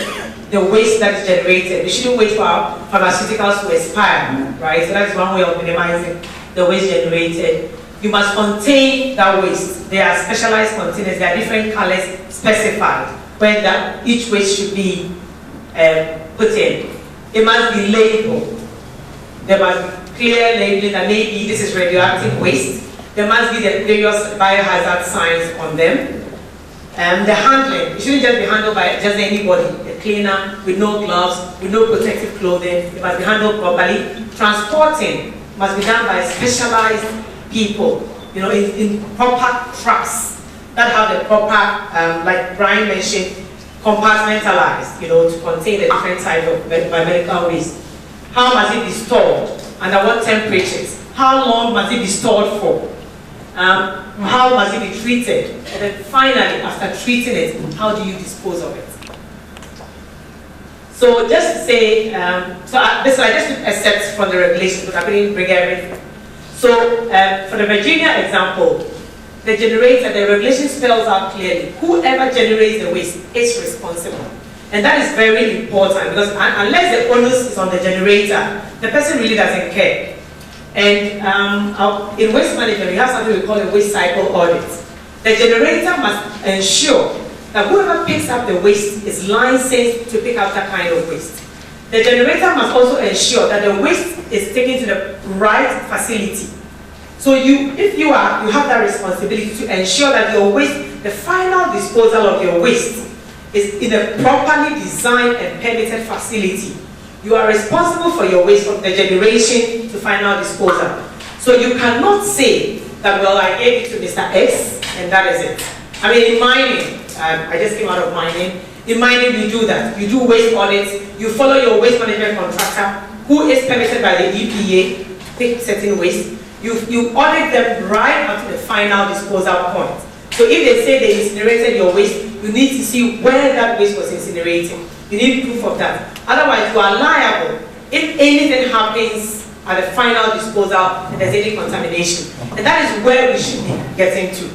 the waste that is generated. We shouldn't wait for our pharmaceuticals to expire, right? So that's one way of minimizing the waste generated. You must contain that waste. There are specialized containers. There are different colors specified where each waste should be put in. It must be labeled. There must be clear labeling that maybe this is radioactive waste. There must be the various biohazard signs on them. The handling, it shouldn't just be handled by just anybody, a cleaner with no gloves, with no protective clothing. It must be handled properly. Transporting must be done by specialized people, in proper trucks that have the proper, like Brian mentioned, compartmentalized, to contain the different types of biomedical waste. How must it be stored? Under what temperatures? How long must it be stored for? How must it be treated? And then finally, after treating it, how do you dispose of it? So just to say, I just took excerpts from the regulations, but I couldn't bring everything. So for the Virginia example, the generator, the regulation spells out clearly, whoever generates the waste is responsible. And that is very important because unless the onus is on the generator, the person really doesn't care. And in waste management, we have something we call a waste cycle audit. The generator must ensure that whoever picks up the waste is licensed to pick up that kind of waste. The generator must also ensure that the waste is taken to the right facility. So if you have that responsibility to ensure that your waste, the final disposal of your waste, is in a properly designed and permitted facility. You are responsible for your waste from the generation to final disposal. So you cannot say that, well, I gave it to Mr. X and that is it. I mean, in mining, I just came out of mining. In mining, we do that. You do waste audits. You follow your waste management contractor, who is permitted by the EPA, pick certain waste. You audit them right up to the final disposal point. So if they say they incinerated your waste, you need to see where that waste was incinerated. You need proof of that. Otherwise, you are liable if anything happens at the final disposal and there's any contamination. And that is where we should be getting to,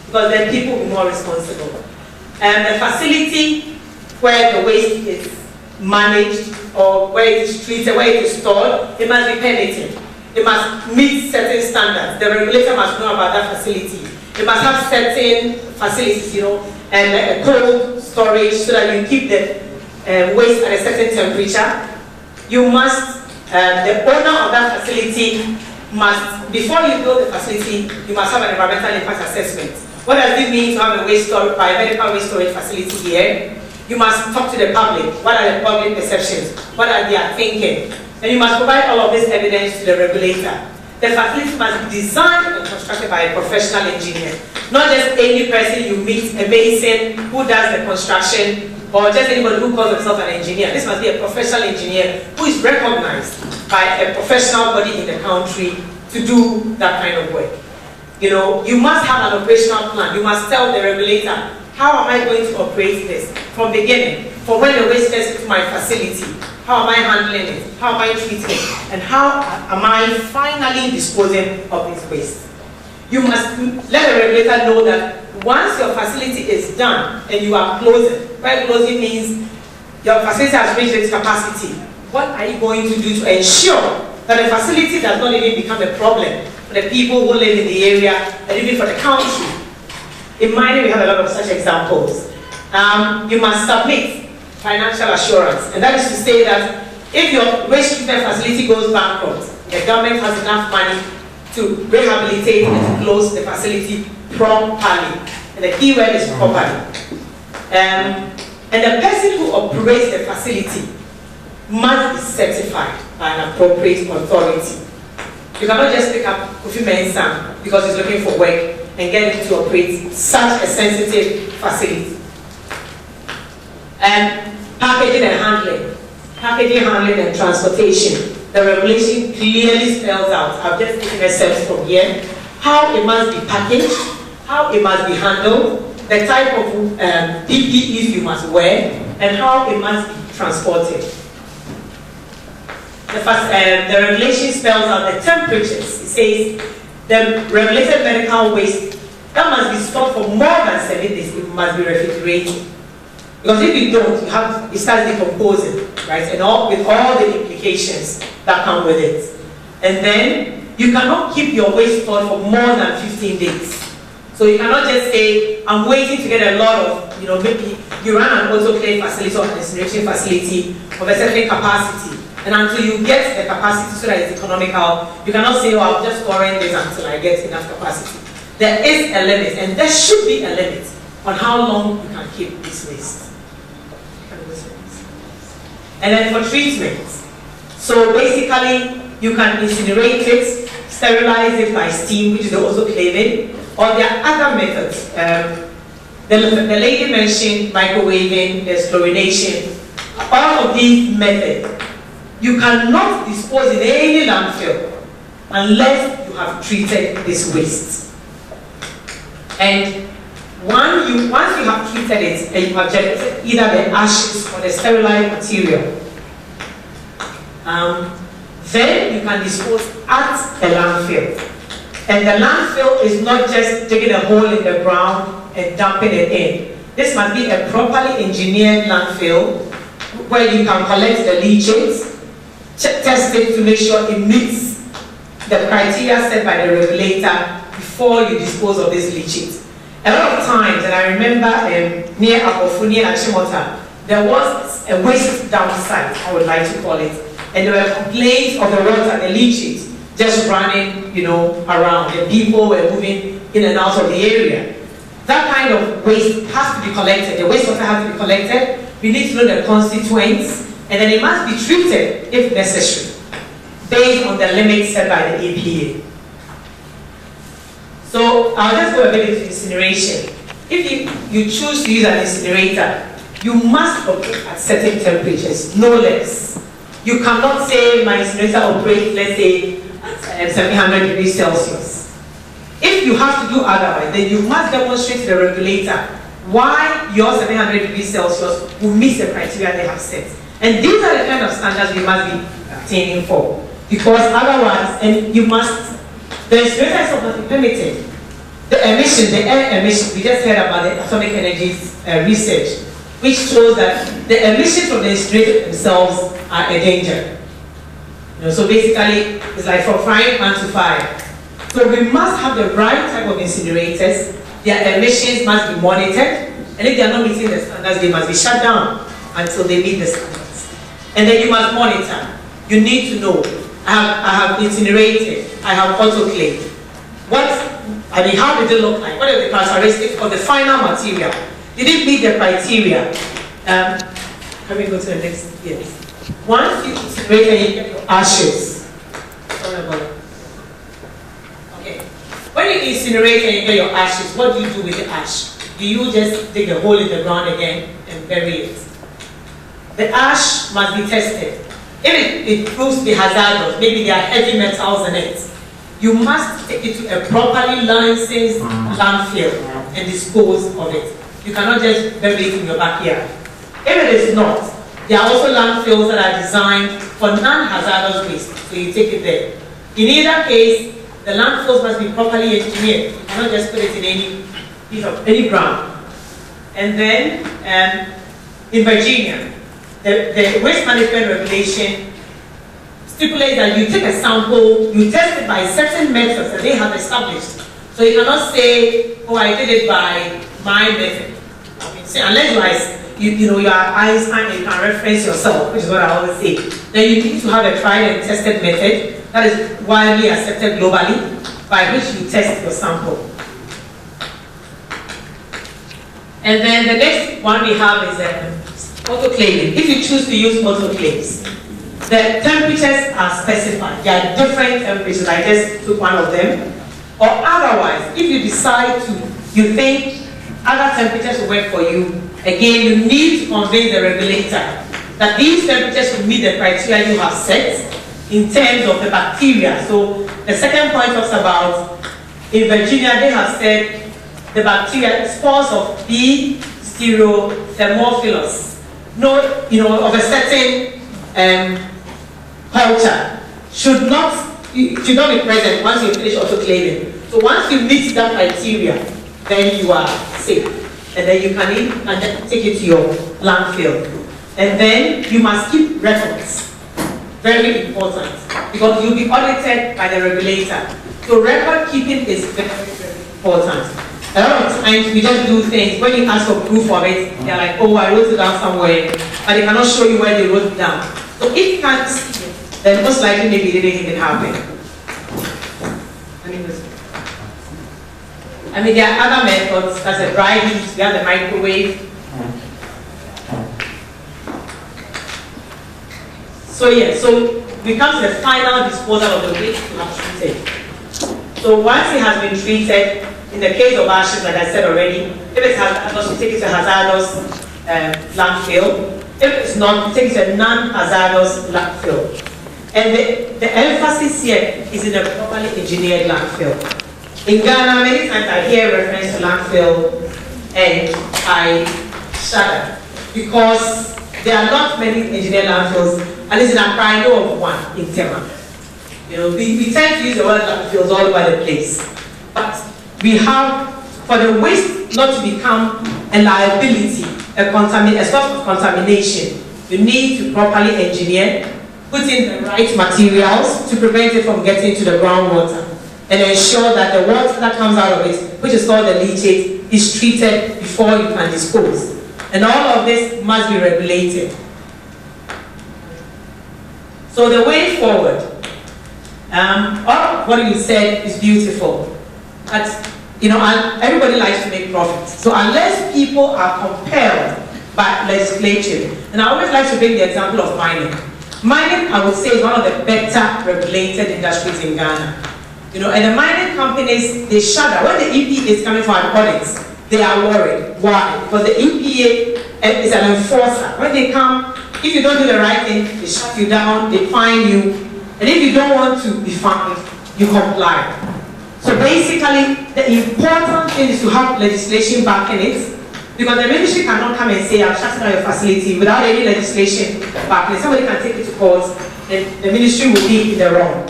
because then people will be more responsible. And the facility where the waste is managed or where it is treated, where it is stored, it must be permitted. It must meet certain standards. The regulator must know about that facility. It must have certain facilities, and a cold storage so that you keep the waste at a certain temperature. You must, the owner of that facility must, before you build the facility, you must have an environmental impact assessment. What does it mean to have a biomedical waste storage facility here? You must talk to the public. What are the public perceptions? What are they thinking? And you must provide all of this evidence to the regulator. the facility must be designed and constructed by a professional engineer. Not just any person you meet, a mason who does the construction, or just anybody who calls himself an engineer. This must be a professional engineer who is recognized by a professional body in the country to do that kind of work. You know, you must have an operational plan. You must tell the regulator, how am I going to operate this from beginning? For when the waste gets to my facility, how am I handling it? How am I treating it? And how am I finally disposing of this waste? You must let the regulator know that once your facility is done and you are closing, where closing means your facility has reached its capacity, what are you going to do to ensure that the facility does not even become a problem for the people who live in the area and even for the country? In mining, we have a lot of such examples. You must submit financial assurance, and that is to say that if your waste treatment facility goes bankrupt, the government has enough money to rehabilitate and to close the facility properly. And the key word is properly. And the person who operates the facility must be certified by an appropriate authority. You cannot just pick up Kofi Mensah because he's looking for work and get him to operate such a sensitive facility. Packaging and handling. Packaging, handling, and transportation. The regulation clearly spells out, I've just taken a sense from here, how it must be packaged, how it must be handled, the type of PPEs you must wear, and how it must be transported. The regulation spells out the temperatures. It says the regulated medical waste that must be stored for more than 7 days. It must be refrigerated. Because if you don't, it starts decomposing, right? And with all the implications that come with it. And then you cannot keep your waste stored for more than 15 days. So you cannot just say, I'm waiting to get a lot of, maybe you run an autoclave facility or an incineration facility of a certain capacity. And until you get the capacity so that it's economical, you cannot say, I'm just storing this until I get enough capacity. There is a limit, and there should be a limit on how long you can keep this waste. And then for treatment, so basically you can incinerate it, sterilize it by steam, which is also autoclaving, or there are other methods. The lady mentioned microwaving, there's chlorination. All of these methods, you cannot dispose in any landfill unless you have treated this waste. And once you have treated it and you have generated either the ashes or the sterilized material, then you can dispose at the landfill. And the landfill is not just digging a hole in the ground and dumping it in. This must be a properly engineered landfill where you can collect the leachates, test it to make sure it meets the criteria set by the regulator before you dispose of this leachate. A lot of times, and I remember near Apofuni and Chimota, there was a waste dump site, I would like to call it, and there were complaints of the water, the leachate, just running, around, and people were moving in and out of the area. That kind of waste has to be collected. The wastewater has to be collected. We need to know the constituents, and then it must be treated, if necessary, based on the limits set by the EPA. So I'll just go a bit into incineration. If you choose to use an incinerator, you must operate at certain temperatures, no less. You cannot say my incinerator operates, let's say, at 700 degrees Celsius. If you have to do otherwise, then you must demonstrate to the regulator why your 700 degrees Celsius will meet the criteria they have set. And these are the kind of standards we must be attaining for. Because otherwise, and you must, the incinerator itself must be permitted. The emission, the air emission, we just heard about the atomic energies research, which shows that the emissions from the incinerator themselves are a danger. So basically, it's like from frying pan to fire. So we must have the right type of incinerators. Their emissions must be monitored, and if they are not meeting the standards, they must be shut down until they meet the standards. And then you must monitor. You need to know, I have incinerated, I have autoclaved. How did it look like? What are the characteristics of the final material? Did it meet the criteria? Can we go to the next? Yes. Once you incinerate and you get your ashes, sorry about that. you incinerate and you get your ashes, what do you do with the ash? Do you just dig a hole in the ground again and bury it? The ash must be tested. If it proves to be hazardous, maybe there are heavy metals in it, you must take it to a properly licensed landfill and dispose of it. You cannot just bury it in your backyard. If it is not, there are also landfills that are designed for non-hazardous waste, so you take it there. In either case, the landfills must be properly engineered. You cannot just put it in any piece of any ground. And then, in Virginia, the waste management regulation stipulates that you take a sample, you test it by certain methods that they have established. So you cannot say, oh, I did it by my method. I mean, unless you are Einstein and you can reference yourself, which is what I always say. Then you need to have a tried and tested method that is widely accepted globally, by which you test your sample. And then the next one we have is autoclaving. If you choose to use autoclaves, the temperatures are specified. There are different temperatures. I just took one of them. Or otherwise, if you decide you think other temperatures will work for you, again, you need to convince the regulator that these temperatures will meet the criteria you have set in terms of the bacteria. So the second point talks about, in Virginia, they have said the bacteria, spores of B. Thermophilus, of a certain culture should not be present once you finish autoclaving. So once you meet that criteria, then you are safe. And then you can eat and then take it to your landfill. And then you must keep records. Very important. Because you'll be audited by the regulator. So record keeping is very, very important. A lot of times we just do things, when you ask for proof of it, they're like, oh, I wrote it down somewhere, but they cannot show you where they wrote it down. So if you can't see it, then most likely maybe it didn't even happen. I mean, there are other methods, that's a dry heat, we have the microwave. So yeah, so we come to the final disposal of the waste you have treated. So once it has been treated, in the case of ashes, like I said already, if it's hazardous, you take it to a hazardous landfill. If it's not, you take it to a non-hazardous landfill. And the emphasis here is in a properly engineered landfill. In Ghana, many times I hear reference to landfill and I shudder because there are not many engineered landfills, at least in Accra, I know of one in Tema. We tend to use the word landfills all over the place. But we have, for the waste not to become a liability, a source of contamination, you need to properly engineer, put in the right materials to prevent it from getting to the groundwater, and ensure that the water that comes out of it, which is called the leachate, is treated before you can dispose. And all of this must be regulated. So the way forward, all what you said is beautiful. But, everybody likes to make profits. So unless people are compelled by legislation, and I always like to bring the example of mining. Mining, I would say, is one of the better regulated industries in Ghana. And the mining companies, they shudder. When the EPA is coming for an audit, they are worried. Why? Because the EPA is an enforcer. When they come, if you don't do the right thing, they shut you down, they fine you. And if you don't want to be fined, you comply. So basically, the important thing is to have legislation backing it, because the ministry cannot come and say, I'm shutting down your facility without any legislation backing it. Somebody can take it to court, and the ministry will be in the wrong.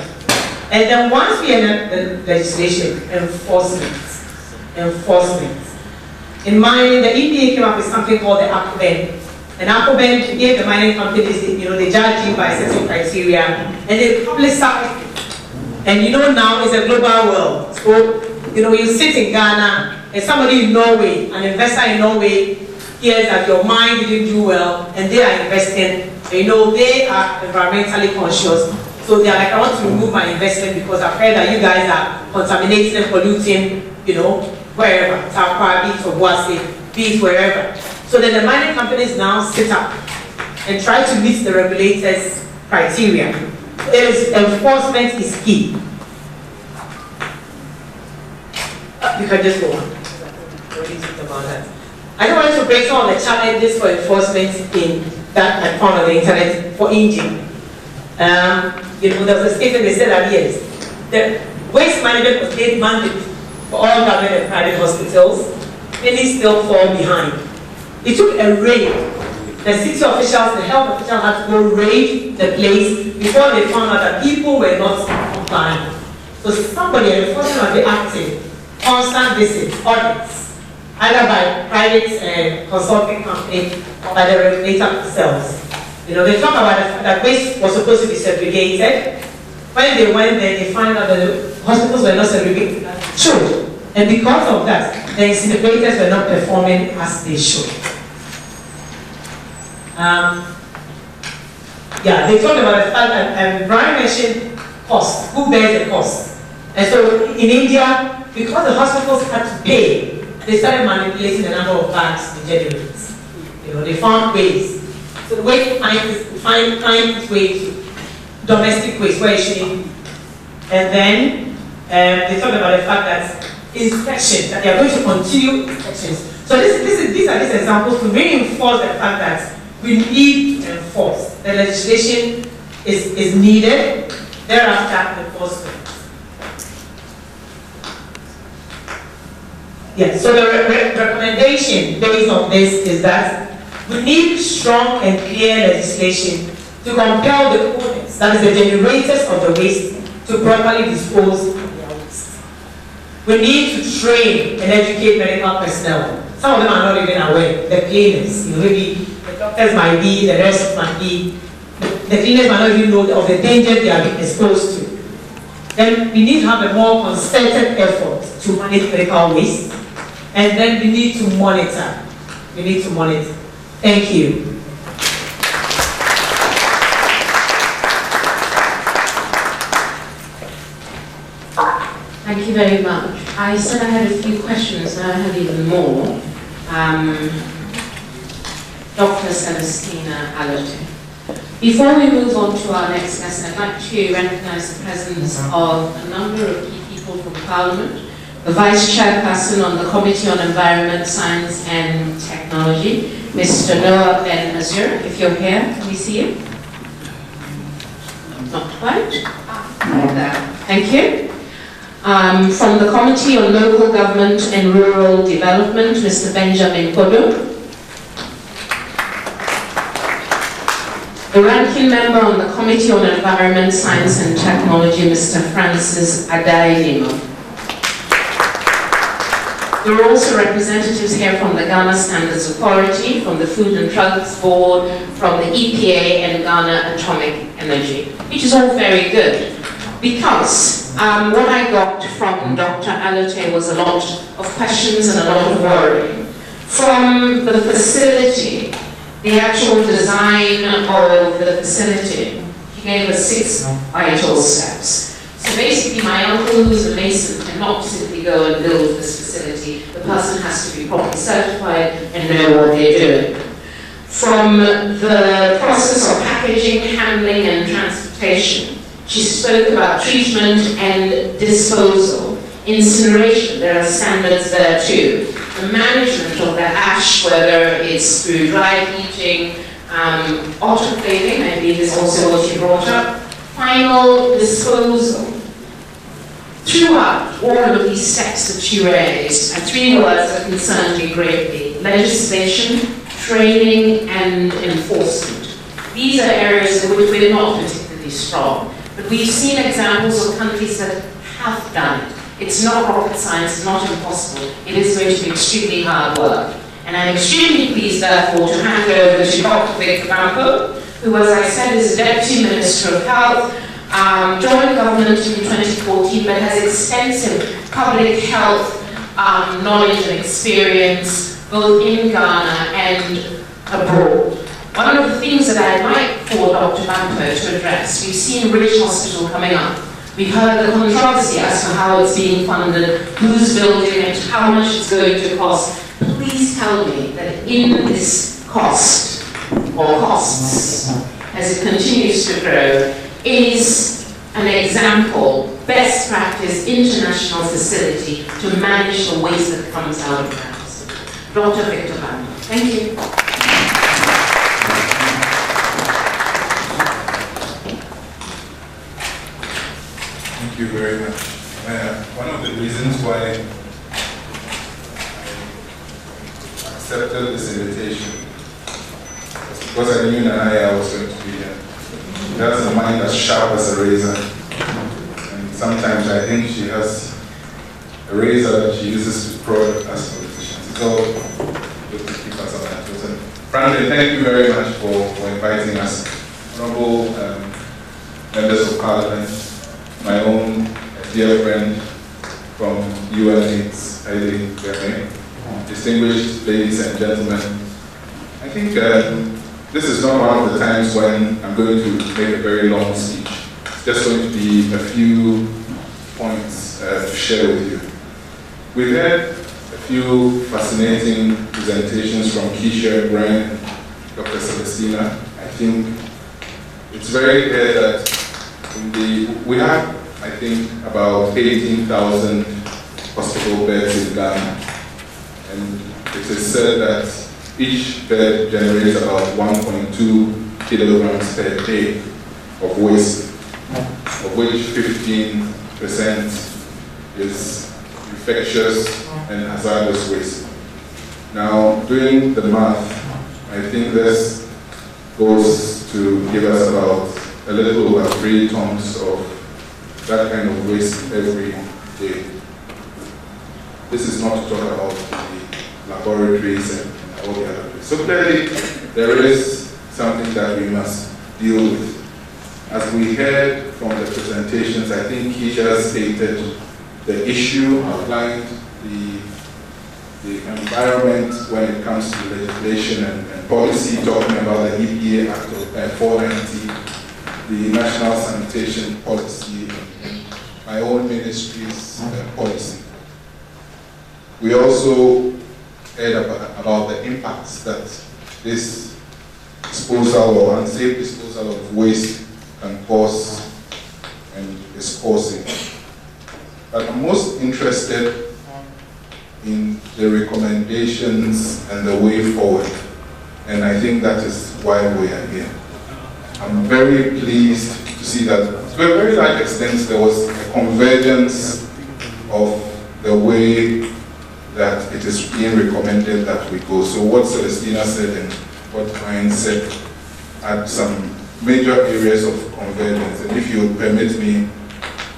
And then once we enact the legislation, enforcement. In mining, the EPA came up with something called the ACOBEN. And ACOBEN gave the mining companies, they judge you by certain criteria, and they publicize it. And now it's a global world. So, you sit in Ghana, and somebody in Norway, an investor in Norway, hears that your mine didn't do well, and they are investing. They are environmentally conscious. So they're like, I want to remove my investment because I've heard that you guys are contaminating and polluting, wherever. Takwa, beach, or Boise, beach, wherever. So then the mining companies now sit up and try to meet the regulators' criteria. Enforcement is key. you can just go on. What do you think about that? I don't want to break some of the challenges for enforcement in that I found on the internet for India. There was a statement they said that yes, the waste management was made mandatory for all government and private hospitals. Many still fall behind. It took a raid. The city officials, the health officials had to go raid the place before they found out that people were not complying. So somebody, unfortunately, acted, constant visits, audits, either by private consulting company or by the regulator themselves. They talk about the fact that waste was supposed to be segregated. When they went there, they found out that the hospitals were not segregated as they should. And because of that, the incinerators were not performing as they should. They talked about the fact that Brian mentioned cost. Who bears the cost? And so in India, because the hospitals had to pay, they started manipulating the number of bags they generate. They found ways. So the way to find its way to domestic waste, where it should be. And then they talked about the fact that inspection, that they are going to continue inspections. So these are these examples to reinforce the fact that we need to enforce. The legislation is needed, thereafter enforcement. Yes, so the recommendation based on this is that we need strong and clear legislation to compel the owners, that is the generators of the waste, to properly dispose of their waste. We need to train and educate medical personnel. Some of them are not even aware. The cleaners, maybe the doctors might be, the rest might be. The cleaners might not even know of the danger they are being exposed to. Then we need to have a more concerted effort to manage medical waste. And then we need to monitor. We need to monitor. Thank you.
Thank you very much. I said I had a few questions, now I have even more. Dr. Celestina Alote. Before we move on to our next guest, I'd like to recognize the presence of a number of key people from Parliament. The Vice Chairperson on the Committee on Environment, Science and Technology, Mr. Noah Ben Azur. If you're here, can we see you? Not quite. Like that. Thank you. From the Committee on Local Government and Rural Development, Mr. Benjamin Kodo. The Ranking Member on the Committee on Environment, Science and Technology, Mr. Francis Adai-Lima. There are also representatives here from the Ghana Standards Authority, from the Food and Drugs Board, from the EPA and Ghana Atomic Energy, which is all very good. Because what I got from Dr. Alote was a lot of questions and a lot of worry. From the facility, the actual design of the facility, he gave us 6 vital steps. So basically, my uncle, who's a mason, cannot simply go and build this facility. The person has to be properly certified and know what they're doing. From the process of packaging, handling, and transportation, she spoke about treatment and disposal. Incineration, there are standards there too. The management of the ash, whether it's through dry heating, autoclaving, I believe is also what you brought up. Final disposal. Throughout all of these steps that you raised, 3 words that concerned me greatly: legislation, training, and enforcement. These are areas in which we're not particularly strong, but we've seen examples of countries that have done it. It's not rocket science, it's not impossible. It is going to be extremely hard work. And I'm extremely pleased, therefore, to hand over to Dr. Victor Bampo, who, as I said, is Deputy Minister of Health, joined government in 2014, but has extensive public health knowledge and experience, both in Ghana and abroad. One of the things that I'd like for Dr. Bampo to address, we've seen Ridge Hospital coming up. We've heard the controversy as to how it's being funded, who's building it, how much it's going to cost. Please tell me that in this cost, or costs, as it continues to grow, is an example, best practice, international facility to manage the waste that comes out of labs. Dr. Victor Van. Thank you.
Thank you very much. One of the reasons why I accepted this invitation was because I knew Nanaya was going to be here. She has a mind as sharp as a razor. And sometimes I think she has a razor that she uses to prod us politicians. So, good to keep us on that. So, Brandon, thank you very much for inviting us. Honorable members of Parliament, my own dear friend from UNAIDS, Eileen Gere, distinguished ladies and gentlemen. I think this is not one of the times when I'm going to make a very long speech. It's just going to be a few points to share with you. We've had a few fascinating presentations from Keisha, Brian, Dr. Celestina. I think it's very clear that we have, I think, about 18,000 hospital beds in Ghana. And it is said that each bed generates about 1.2 kilograms per day of waste, of which 15% is infectious and hazardous waste. Now, doing the math, I think this goes to give us about a little over 3 tons of that kind of waste every day. This is not to talk about the laboratories and all the other places. So clearly, there is something that we must deal with. As we heard from the presentations, I think Keisha stated the issue, outlined the environment when it comes to legislation and policy, talking about the EPA Act of 490, the National Sanitation Policy, and my own ministry's policy. We also heard about the impacts that this disposal or unsafe disposal of waste can cause and is causing. But I'm most interested in the recommendations and the way forward. And I think that is why we are here. I'm very pleased to see that to a very large extent there was a convergence of the way that it is being recommended that we go. So what Celestina said and what Brian said had some major areas of convergence. And if you permit me,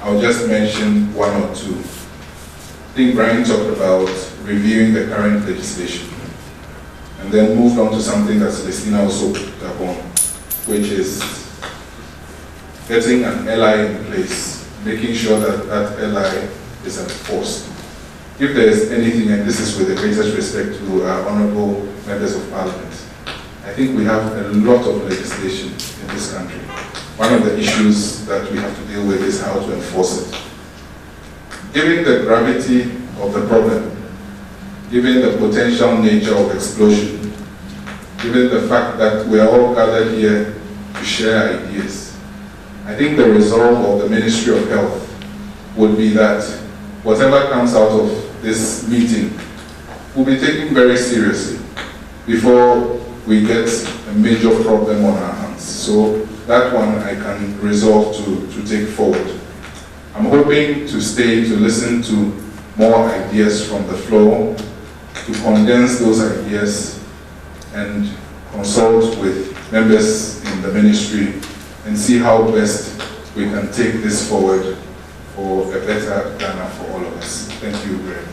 I'll just mention one or two. I think Brian talked about reviewing the current legislation and then moved on to something that Celestina also picked up on, which is getting an LI in place, making sure that that LI is enforced. If there is anything, and this is with the greatest respect to our honorable members of Parliament, I think we have a lot of legislation in this country. One of the issues that we have to deal with is how to enforce it. Given the gravity of the problem, given the potential nature of explosion, given the fact that we are all gathered here to share ideas, I think the resolve of the Ministry of Health would be that whatever comes out of this meeting will be taken very seriously before we get a major problem on our hands. So that one I can resolve to take forward. I'm hoping to stay to listen to more ideas from the floor, to condense those ideas and consult with members in the ministry and see how best we can take this forward for a better Ghana for all of us. Thank you very much.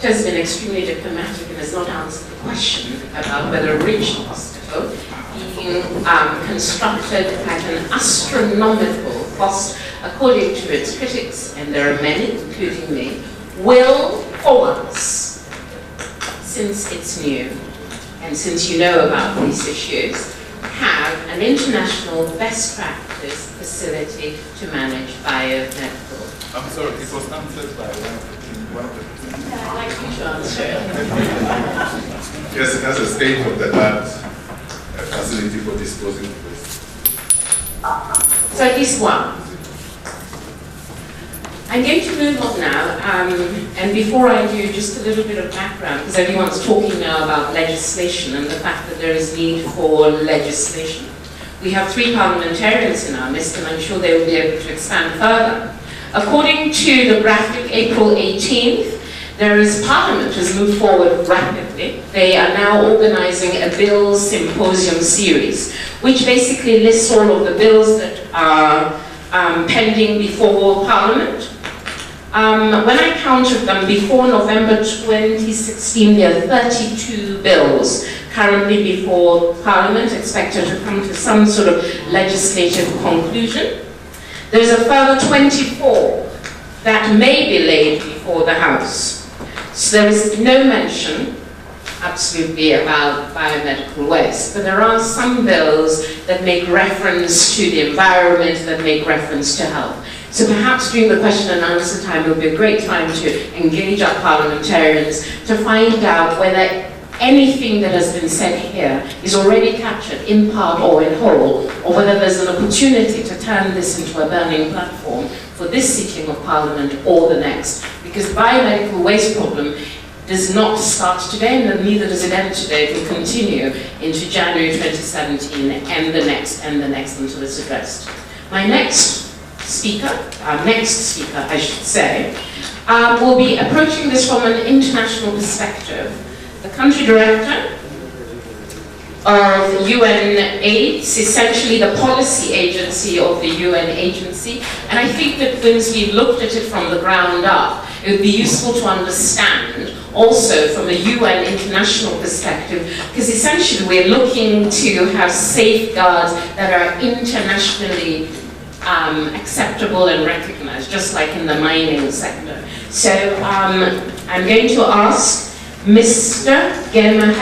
Has been extremely diplomatic and has not answered the question about whether a regional hospital being constructed at an astronomical cost, according to its critics, and there are many, including me, will, for once, since it's new, and since you know about these issues, have an international best practice facility to manage biomedical
I'm sorry, it was answered by one of the
I'd like you to answer.
Yes, it has a state of the art facility for disposing of waste.
So at least one. I'm going to move on now, and before I do, just a little bit of background, because everyone's talking now about legislation and the fact that there is need for legislation. We have 3 parliamentarians in our midst, and I'm sure they will be able to expand further. According to the graphic, April 18th, Parliament has moved forward rapidly. They are now organizing a bill symposium series, which basically lists all of the bills that are pending before Parliament. When I counted them before November 2016, there are 32 bills currently before Parliament, expected to come to some sort of legislative conclusion. There's a further 24 that may be laid before the House. So there is no mention, absolutely, about biomedical waste, but there are some bills that make reference to the environment, that make reference to health. So perhaps during the question and answer time, it would be a great time to engage our parliamentarians to find out whether anything that has been said here is already captured in part or in whole, or whether there's an opportunity to turn this into a burning platform for this sitting of Parliament or the next. Because the biomedical waste problem does not start today, and neither does it end today. It will continue into January 2017 and the next until it's addressed. My next speaker, our next speaker I should say, will be approaching this from an international perspective. The country director of UNAIDS, essentially the policy agency of the UN agency, and I think that once we looked at it from the ground up, it would be useful to understand also from a UN international perspective, because essentially we're looking to have safeguards that are internationally acceptable and recognized, just like in the mining sector. So I'm going to ask Mr. Gemma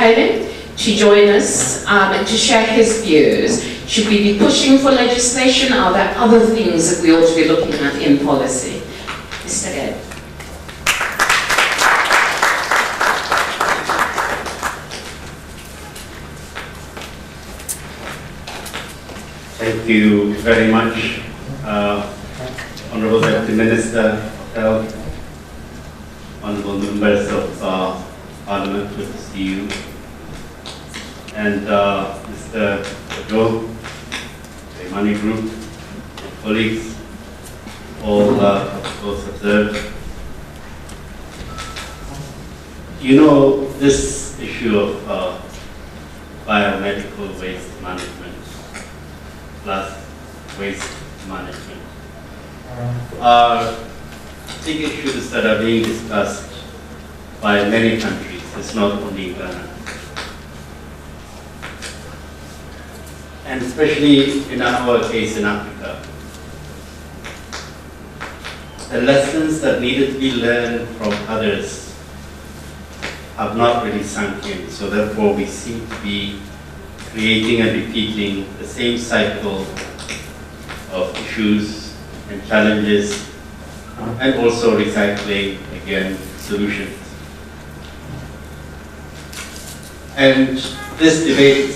to join us and to share his views. Should we be pushing for legislation? Are there other things that we ought to be looking at in policy? Mr. Gale.
Thank you very much, Honorable Deputy Minister of Health, Honorable members of Parliament, good to see you, and Mr. Joe, the IMANI Group, colleagues, all those observed. You know, this issue of biomedical waste management plus waste management are big issues that are being discussed by many countries. It's not only Ghana. And especially in our case in Africa, the lessons that needed to be learned from others have not really sunk in. So therefore we seem to be creating and repeating the same cycle of issues and challenges, and also recycling, again, solutions. And this debate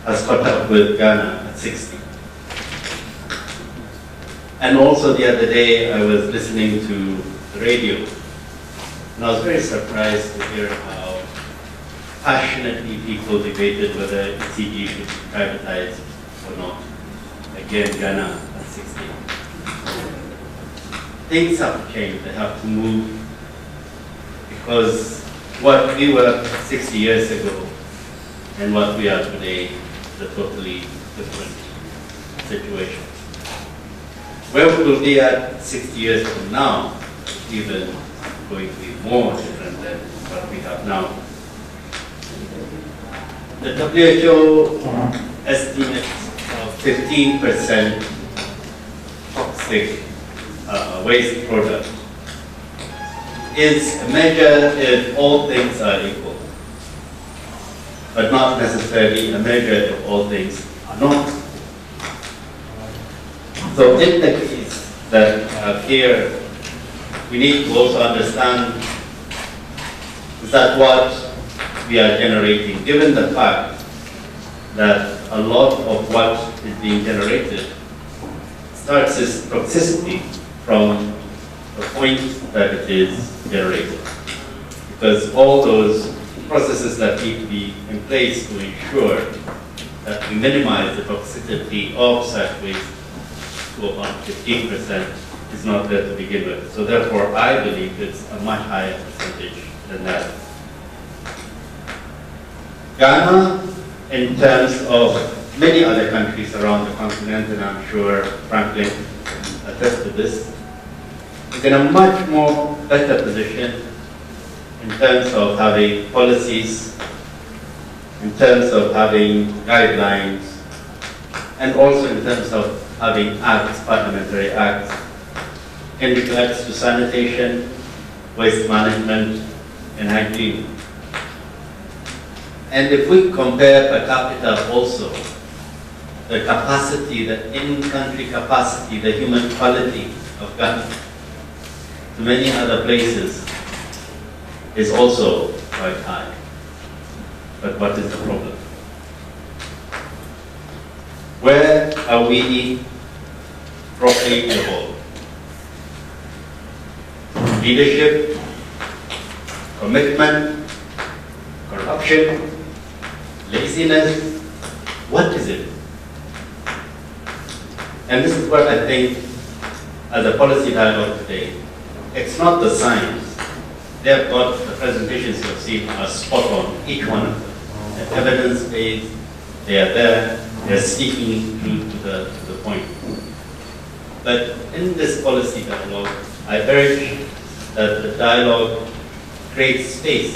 has caught up with Ghana at 60. And also the other day I was listening to the radio, and I was very surprised to hear how passionately people debated whether ECG should be privatized or not. Again, Ghana at 60. Things have changed, they have to move, because what we were 60 years ago and what we are today is a totally different situation. Where we will be at 60 years from now is even going to be more different than what we have now. The WHO estimates of 15% toxic waste product is a measure if all things are equal, but not necessarily a measure if all things are not. So in the case that here we need to also understand is that what we are generating, given the fact that a lot of what is being generated starts its toxicity from the point that it is generated. Because all those processes that need to be in place to ensure that we minimize the toxicity of such waste to about 15% is not there to begin with. So therefore, I believe it's a much higher percentage than that. Ghana, in terms of many other countries around the continent, and I'm sure Franklin can attest to this, is in a much more better position in terms of having policies, in terms of having guidelines, and also in terms of having acts, parliamentary acts, in regards to sanitation, waste management, and hygiene. And if we compare per capita also, the capacity, the in-country capacity, the human quality of Ghana to many other places is also quite high. But what is the problem? Where are we properly involved? Leadership, commitment, corruption, laziness, what is it? And this is what I think, as a policy dialogue today, it's not the science. They have got the presentations you have seen are spot on, each one of them. They're evidence-based, they are there, they're speaking to the point. But in this policy dialogue, I urge that the dialogue creates space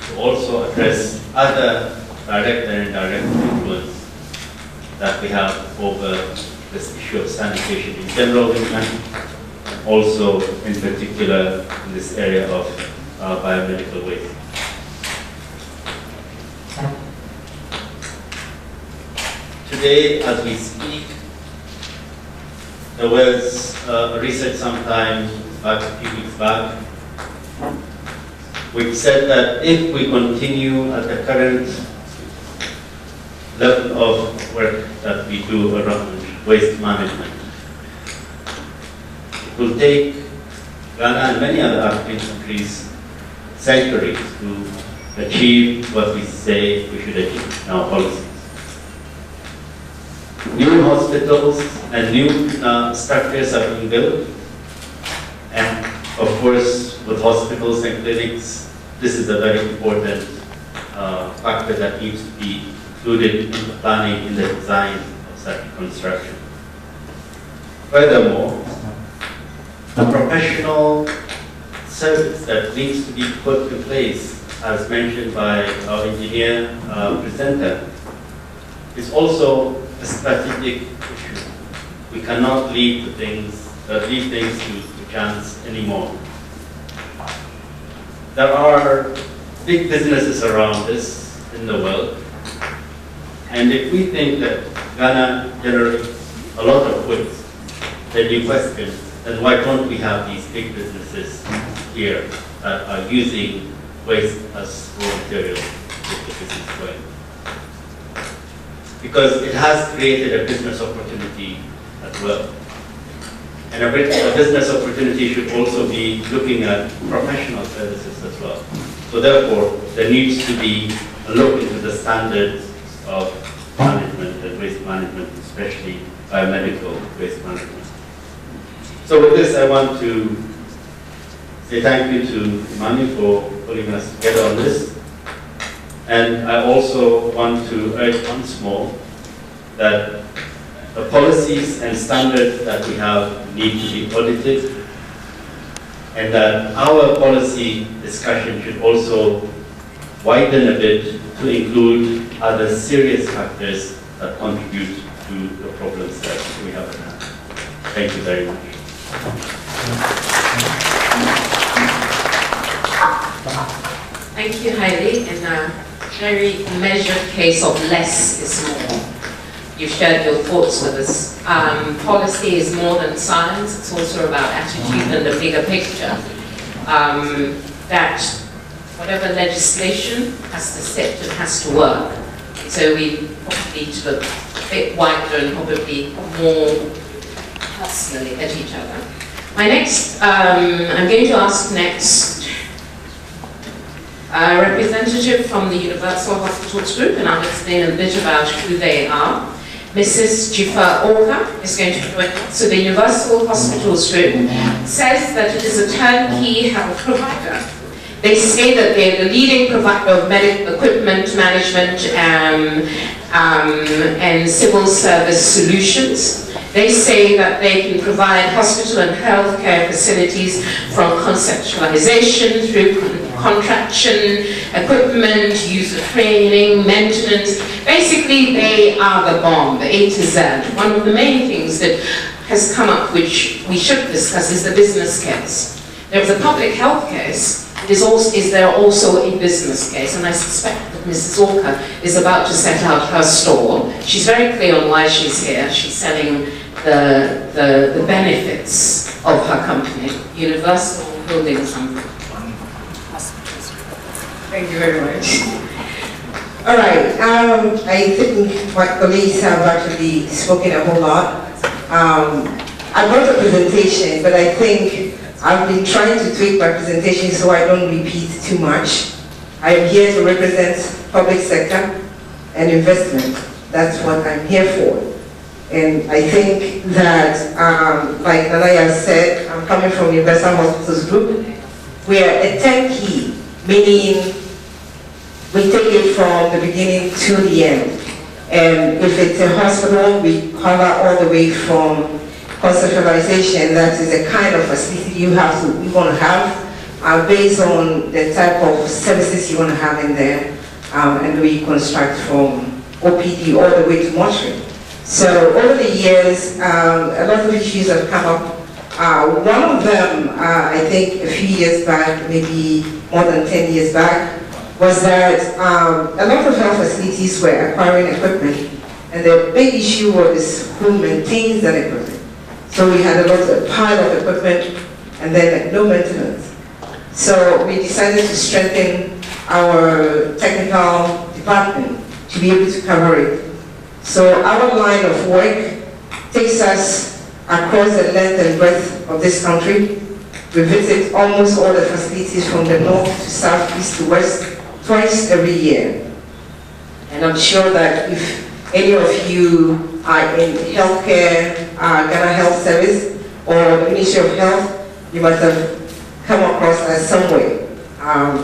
to also address other direct and indirect influence that we have over this issue of sanitation in general in Ghana, and also in particular in this area of biomedical waste. Today, as we speak, there was a research sometime back, a few weeks back, which said that if we continue at the current level of work that we do around waste management, it will take Ghana and many other African countries centuries to achieve what we say we should achieve in our policies. New hospitals and new structures are being built, and of course with hospitals and clinics, this is a very important factor that needs to be included in the planning, in the design of such construction. Furthermore, the professional service that needs to be put in place, as mentioned by our engineer presenter, is also a strategic issue. We cannot leave things to chance anymore. There are big businesses around us in the world, and if we think that Ghana generates a lot of waste, then you question, then why don't we have these big businesses here that are using waste as raw material to get the business going? Because it has created a business opportunity as well. And a business opportunity should also be looking at professional services as well. So therefore, there needs to be a look into the standards of management and waste management, especially biomedical waste management. So with this, I want to say thank you to IMANI for putting us together on this. And I also want to urge once more that the policies and standards that we have need to be audited, and that our policy discussion should also widen a bit to include other serious factors that contribute to the problems that we have at hand. Thank you very much.
Thank you, Heidi. In a very measured case of less is more. you've shared your thoughts with us. Policy is more than science, it's also about attitude and the bigger picture. That whatever legislation has to sit, it has to work. So we probably need to look a bit wider and probably more personally at each other. My next, I'm going to ask next a representative from the Universal Hospitals Group, and I'll explain a bit about who they are. Mrs. Jifa Orka is going to join us. So the Universal Hospitals Group says that it is a turnkey health provider. They say that they're the leading provider of medical equipment management and civil service solutions. They say that they can provide hospital and healthcare facilities from conceptualization through contraction, equipment, user training, maintenance. Basically, they are the bomb, the A to Z. One of the main things that has come up, which we should discuss, is the business case. There's a public health case. Is there also a business case? And I suspect that Mrs. Orka is about to set out her stall. She's very clear on why she's here. She's selling the benefits of her company, Universal Buildings and Hospitals.
Thank you very much. All right, I think my colleagues have actually spoken a whole lot. I brought a presentation, but I think I've been trying to tweak my presentation so I don't repeat too much. I am here to represent public sector and investment. That's what I'm here for. And I think that, like Nanaya said, I'm coming from Universal Hospitals Group. We are a turnkey, meaning we take it from the beginning to the end. And if it's a hospital, we cover all the way from conceptualization, that is a kind of facility you want to have based on the type of services you want to have in there, and we construct from OPD all the way to mortuary. So over the years, a lot of issues have come up. One of them, I think a few years back, maybe more than 10 years back, was that a lot of health facilities were acquiring equipment, and the big issue was who maintains that equipment. So we had a pile of equipment and then no maintenance. So we decided to strengthen our technical department to be able to cover it. So our line of work takes us across the length and breadth of this country. We visit almost all the facilities from the north to south, east to west, twice every year. And I'm sure that if any of you are in healthcare, Ghana Health Service, or the Ministry of Health, you must have come across us somewhere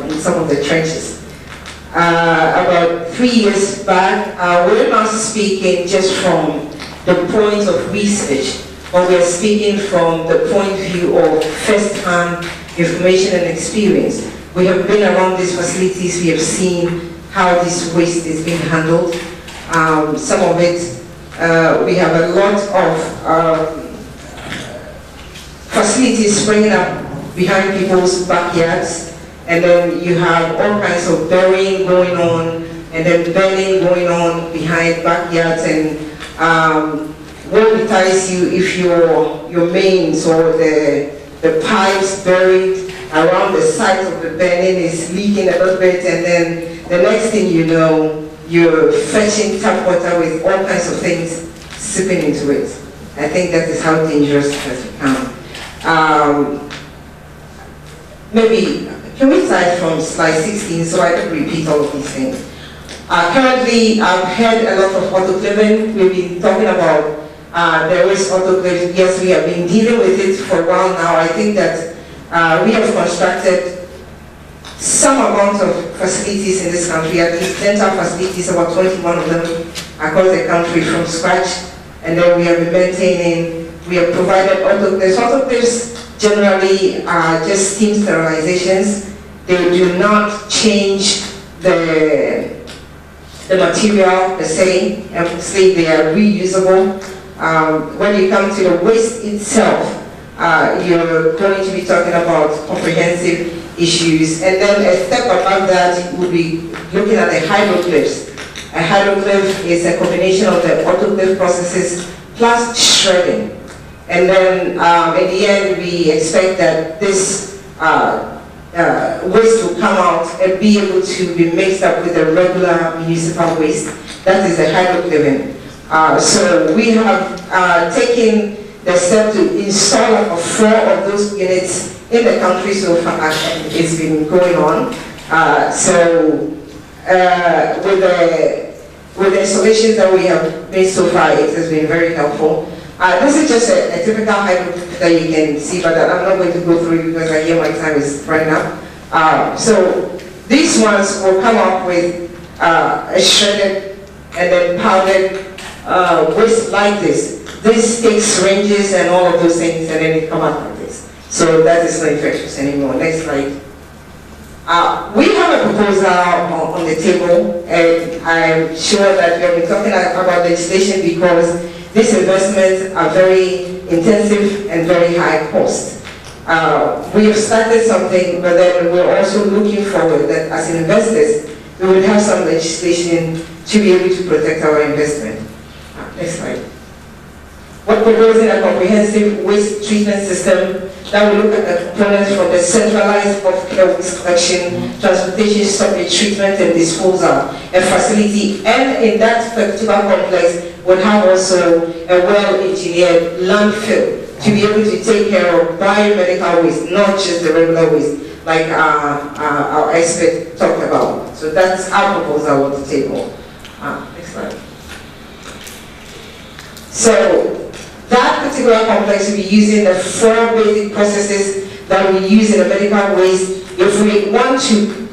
in some of the trenches. About 3 years back, we're not speaking just from the point of research, but we're speaking from the point of view of first-hand information and experience. We have been around these facilities, we have seen how this waste is being handled. Some of it, we have a lot of facilities springing up behind people's backyards, and then you have all kinds of burying going on, and then burning going on behind backyards, and what entices you if your mains or the pipes buried around the site of the burning is leaking a little bit, and then the next thing you know, you're fetching tap water with all kinds of things sipping into it. I think that is how dangerous it has become. Maybe, can we start from slide 16 so I don't repeat all of these things? Currently, I've heard a lot of autoclaving. We've been talking about there is autoclaving. Yes, we have been dealing with it for a while now. I think that we have constructed some amount of facilities in this country, at least dental facilities, about 21 of them across the country from scratch, and then we have been maintaining, we have provided autoclaves. Autoclaves generally are just steam sterilizations. They do not change the material per se, and mostly they are reusable. When you come to the waste itself, you're going to be talking about comprehensive issues. And then a step above that, we'll be looking at the hydrocliffs. A hydroclave is a combination of the autoclave processes plus shredding. And then in the end, we expect that this waste will come out and be able to be mixed up with the regular municipal waste. That is the hydroclaving. So we have taken the step to install 4 of those units in the country so far, and it's been going on. With the installations that we have made so far, it has been very helpful. This is just a typical hydroclave that you can see, but I'm not going to go through it because I hear my time is running up. So these ones will come up with a shredded and then powdered waste like this. This takes syringes and all of those things, and then it comes out like this. So that is not infectious anymore. Next slide. We have a proposal on the table, and I'm sure that we have been talking about legislation because these investments are very intensive and very high cost. We have started something, but then we're also looking forward that as investors, we will have some legislation to be able to protect our investment. Next slide. We're proposing a comprehensive waste treatment system that will look at the components from the centralized healthcare waste collection, transportation, storage, treatment, and disposal, a facility, and in that particular complex would have also a well-engineered landfill to be able to take care of biomedical waste, not just the regular waste, like our expert talked about. So that's our proposal on the table. Next slide. So that particular complex will be using the 4 basic processes that we use in the medical waste. If we want to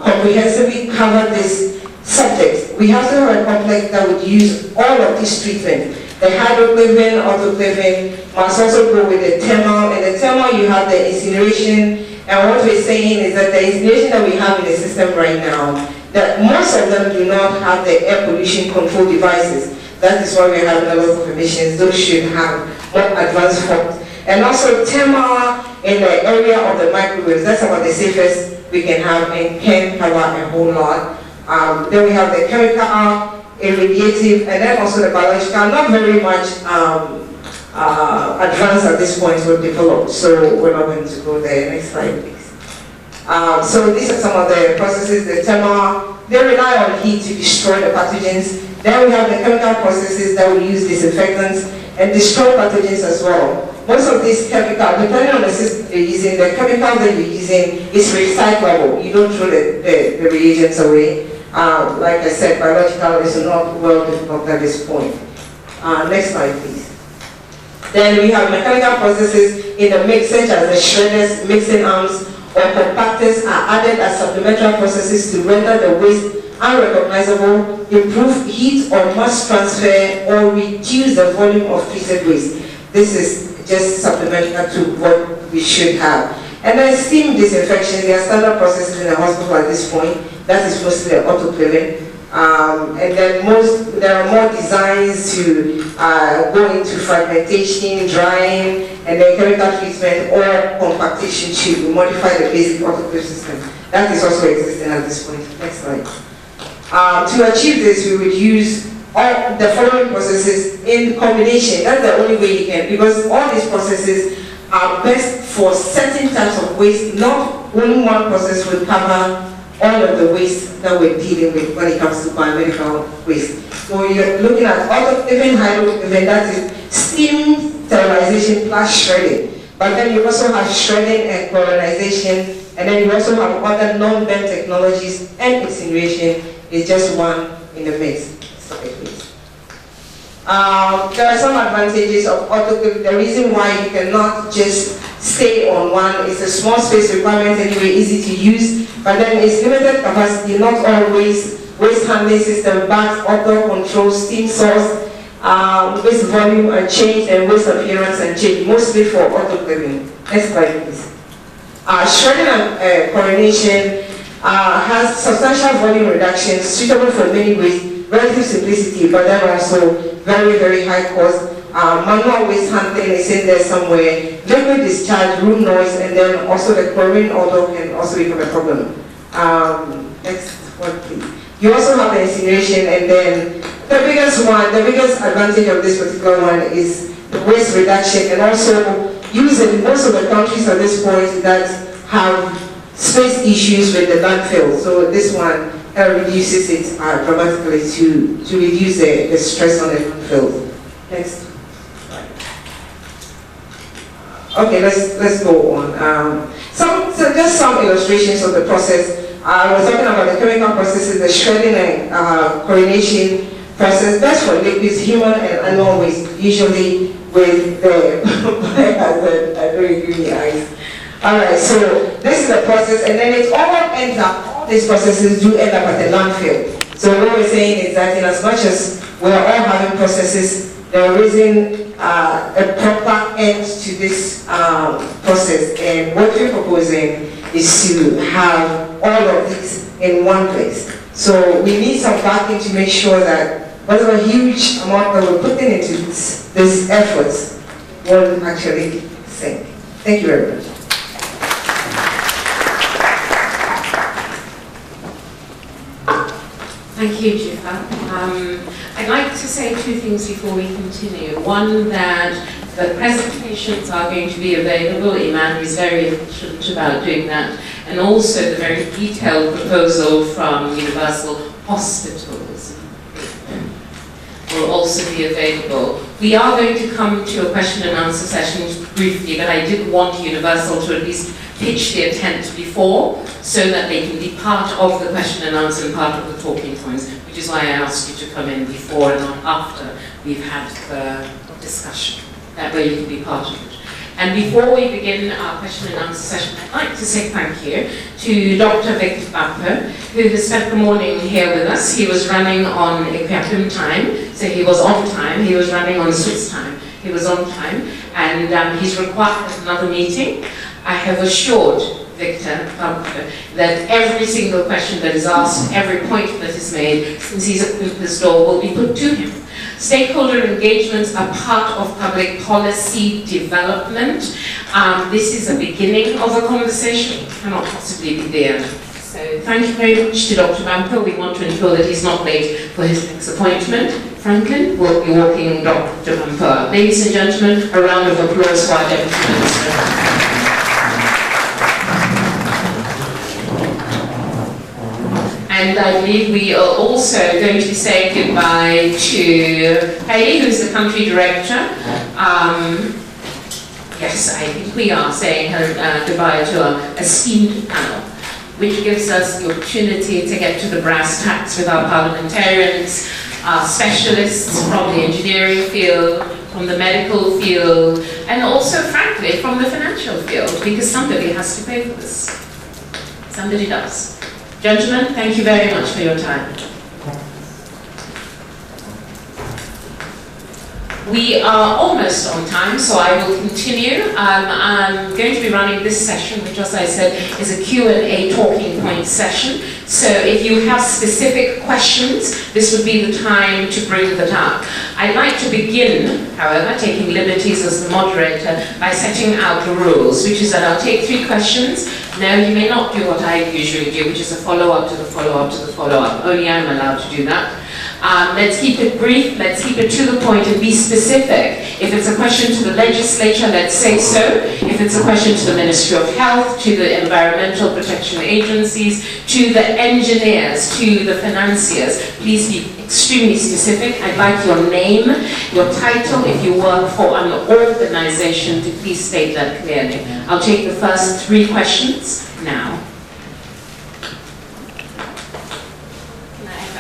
comprehensively cover this subject, we have to have a complex that would use all of this treatment. The hydroclaving, autoclaving must also go with the thermal. In the thermal, you have the incineration. And what we're saying is that the incineration that we have in the system right now, that most of them do not have the air pollution control devices. That is why we're having a lot of emissions. Those should have more advanced forms. And also thermal in the area of the microwaves, that's about the safest we can have and can cover a whole lot. Then we have the chemical, irradiative, and then also the biological, not very much advanced at this point or developed, so we're not going to go there. Next slide, please. So these are some of the processes. The thermal, they rely on heat to destroy the pathogens. Then we have the chemical processes that will use disinfectants and destroy pathogens as well. Most of these chemicals, depending on the system you're using, the chemical that you're using is recyclable. You don't throw the reagents away. Like I said, biological is not well developed at this point. Next slide, please. Then we have mechanical processes in the mix, such as the shredders, mixing arms, or compactors are added as supplementary processes to render the waste unrecognizable, improve heat or mass transfer, or reduce the volume of treated waste. This is just supplementary to what we should have. And then steam disinfection, there are standard processes in the hospital at this point. That is mostly autoclaving. And then there are more designs to go into fragmentation, drying, and then chemical treatment or compactation to modify the basic autoclave system. That is also existing at this point. Next slide. To achieve this, we would use all the following processes in combination. That's the only way you can, because all these processes are best for certain types of waste. Not only one process will cover all of the waste that we're dealing with when it comes to biomedical waste. So you're looking at autoclaving, hydroclaving, that is steam sterilization plus shredding. But then you also have shredding and chlorionization, and then you also have other non-bent technologies, and incineration is just one in the mix. Sorry, please. There are some advantages of autoclaving. The reason why you cannot just stay on one is a small space requirement anyway, easy to use, but then it's limited capacity, not always waste handling system, bags, auto control, steam source, waste volume and change, and waste appearance and change, mostly for autoclaving. Next slide, please. Shredding and chlorination has substantial volume reduction, suitable for many waste, relative simplicity, but then also very, very high cost. Manual waste handling is in there somewhere. Liquid discharge, room noise, and then also the chlorine odor can also become a problem. Next one, please. You also have the incineration, and then the biggest advantage of this particular one is the waste reduction, and also using most of the countries at this point that have space issues with the landfill. So this one reduces it dramatically to reduce the stress on the landfill. Next. Okay, let's go on. So just some illustrations of the process. I was talking about the chemical processes, the shredding and chlorination process. That's for liquids, human and animal waste, usually with the I don't agree with the eyes. Alright, so this is the process, and then it all ends up, all these processes do end up at the landfill. So what we're saying is that in as much as we're all having processes, there isn't a proper end to this process, and what we're proposing is to have all of these in one place. So we need some backing to make sure that whatever huge amount that we're putting into this efforts won't actually sink. Thank you very much.
Thank you, Jifa. I'd like to say two things before we continue. One, that the presentations are going to be available. IMANI is very efficient about doing that. And also the very detailed proposal from Universal Hospitals will also be available. We are going to come to a question and answer session briefly, but I did want Universal to at least pitch their tent before, so that they can be part of the question and answer and part of the talking points, which is why I asked you to come in before and not after we've had the discussion. That way you can be part of it. And before we begin our question and answer session, I'd like to say thank you to Dr. Victor Bamper, who has spent the morning here with us. He was running on Equiatum time, so he was on time. He was running on Swiss time. He was on time, and he's required another meeting. I have assured Victor Bamper that every single question that is asked, every point that is made, since he's at this door, will be put to him. Stakeholder engagements are part of public policy development. This is a beginning of a conversation. It cannot possibly be the end. So thank you very much to Dr. Bamper. We want to ensure that he's not late for his next appointment. Franklin will be walking Dr. Bamper. Ladies and gentlemen, a round of applause for our Deputy Minister. And I believe we are also going to be saying goodbye to Hayley, who's the country director. Yes, I think we are saying goodbye to our esteemed panel, which gives us the opportunity to get to the brass tacks with our parliamentarians, our specialists from the engineering field, from the medical field, and also, frankly, from the financial field, because somebody has to pay for this. Somebody does. Gentlemen, thank you very much for your time. We are almost on time, so I will continue. I'm going to be running this session, which, as I said, is a Q&A talking point session. So if you have specific questions, this would be the time to bring that up. I'd like to begin, however, taking liberties as the moderator, by setting out the rules, which is that I'll take 3 questions. No, you may not do what I usually do, which is a follow-up to the follow-up to the follow-up. Only I'm allowed to do that. Let's keep it brief, let's keep it to the point and be specific. If it's a question to the legislature, let's say so. If it's a question to the Ministry of Health, to the Environmental Protection Agencies, to the engineers, to the financiers, please be extremely specific. I'd like your name, your title, if you work for an organization, to please state that clearly. I'll take the first 3 questions now.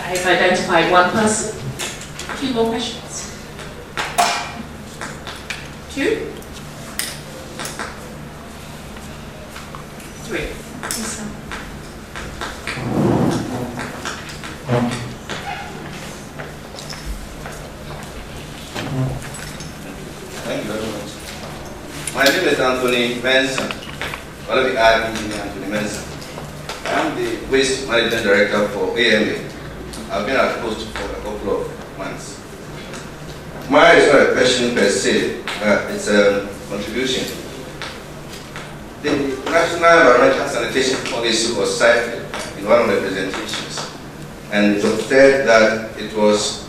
I've identified 1 person. 2 more questions. 2? 3.
Thank you very much. My name is Anthony Benson. One of the engineer, Anthony Benson. I am the Waste Management Director for AMA. I've been at post for a couple of months. Mine is not a question per se, it's a contribution. The National Environmental Sanitation Policy was cited in one of the presentations. and it was said that it was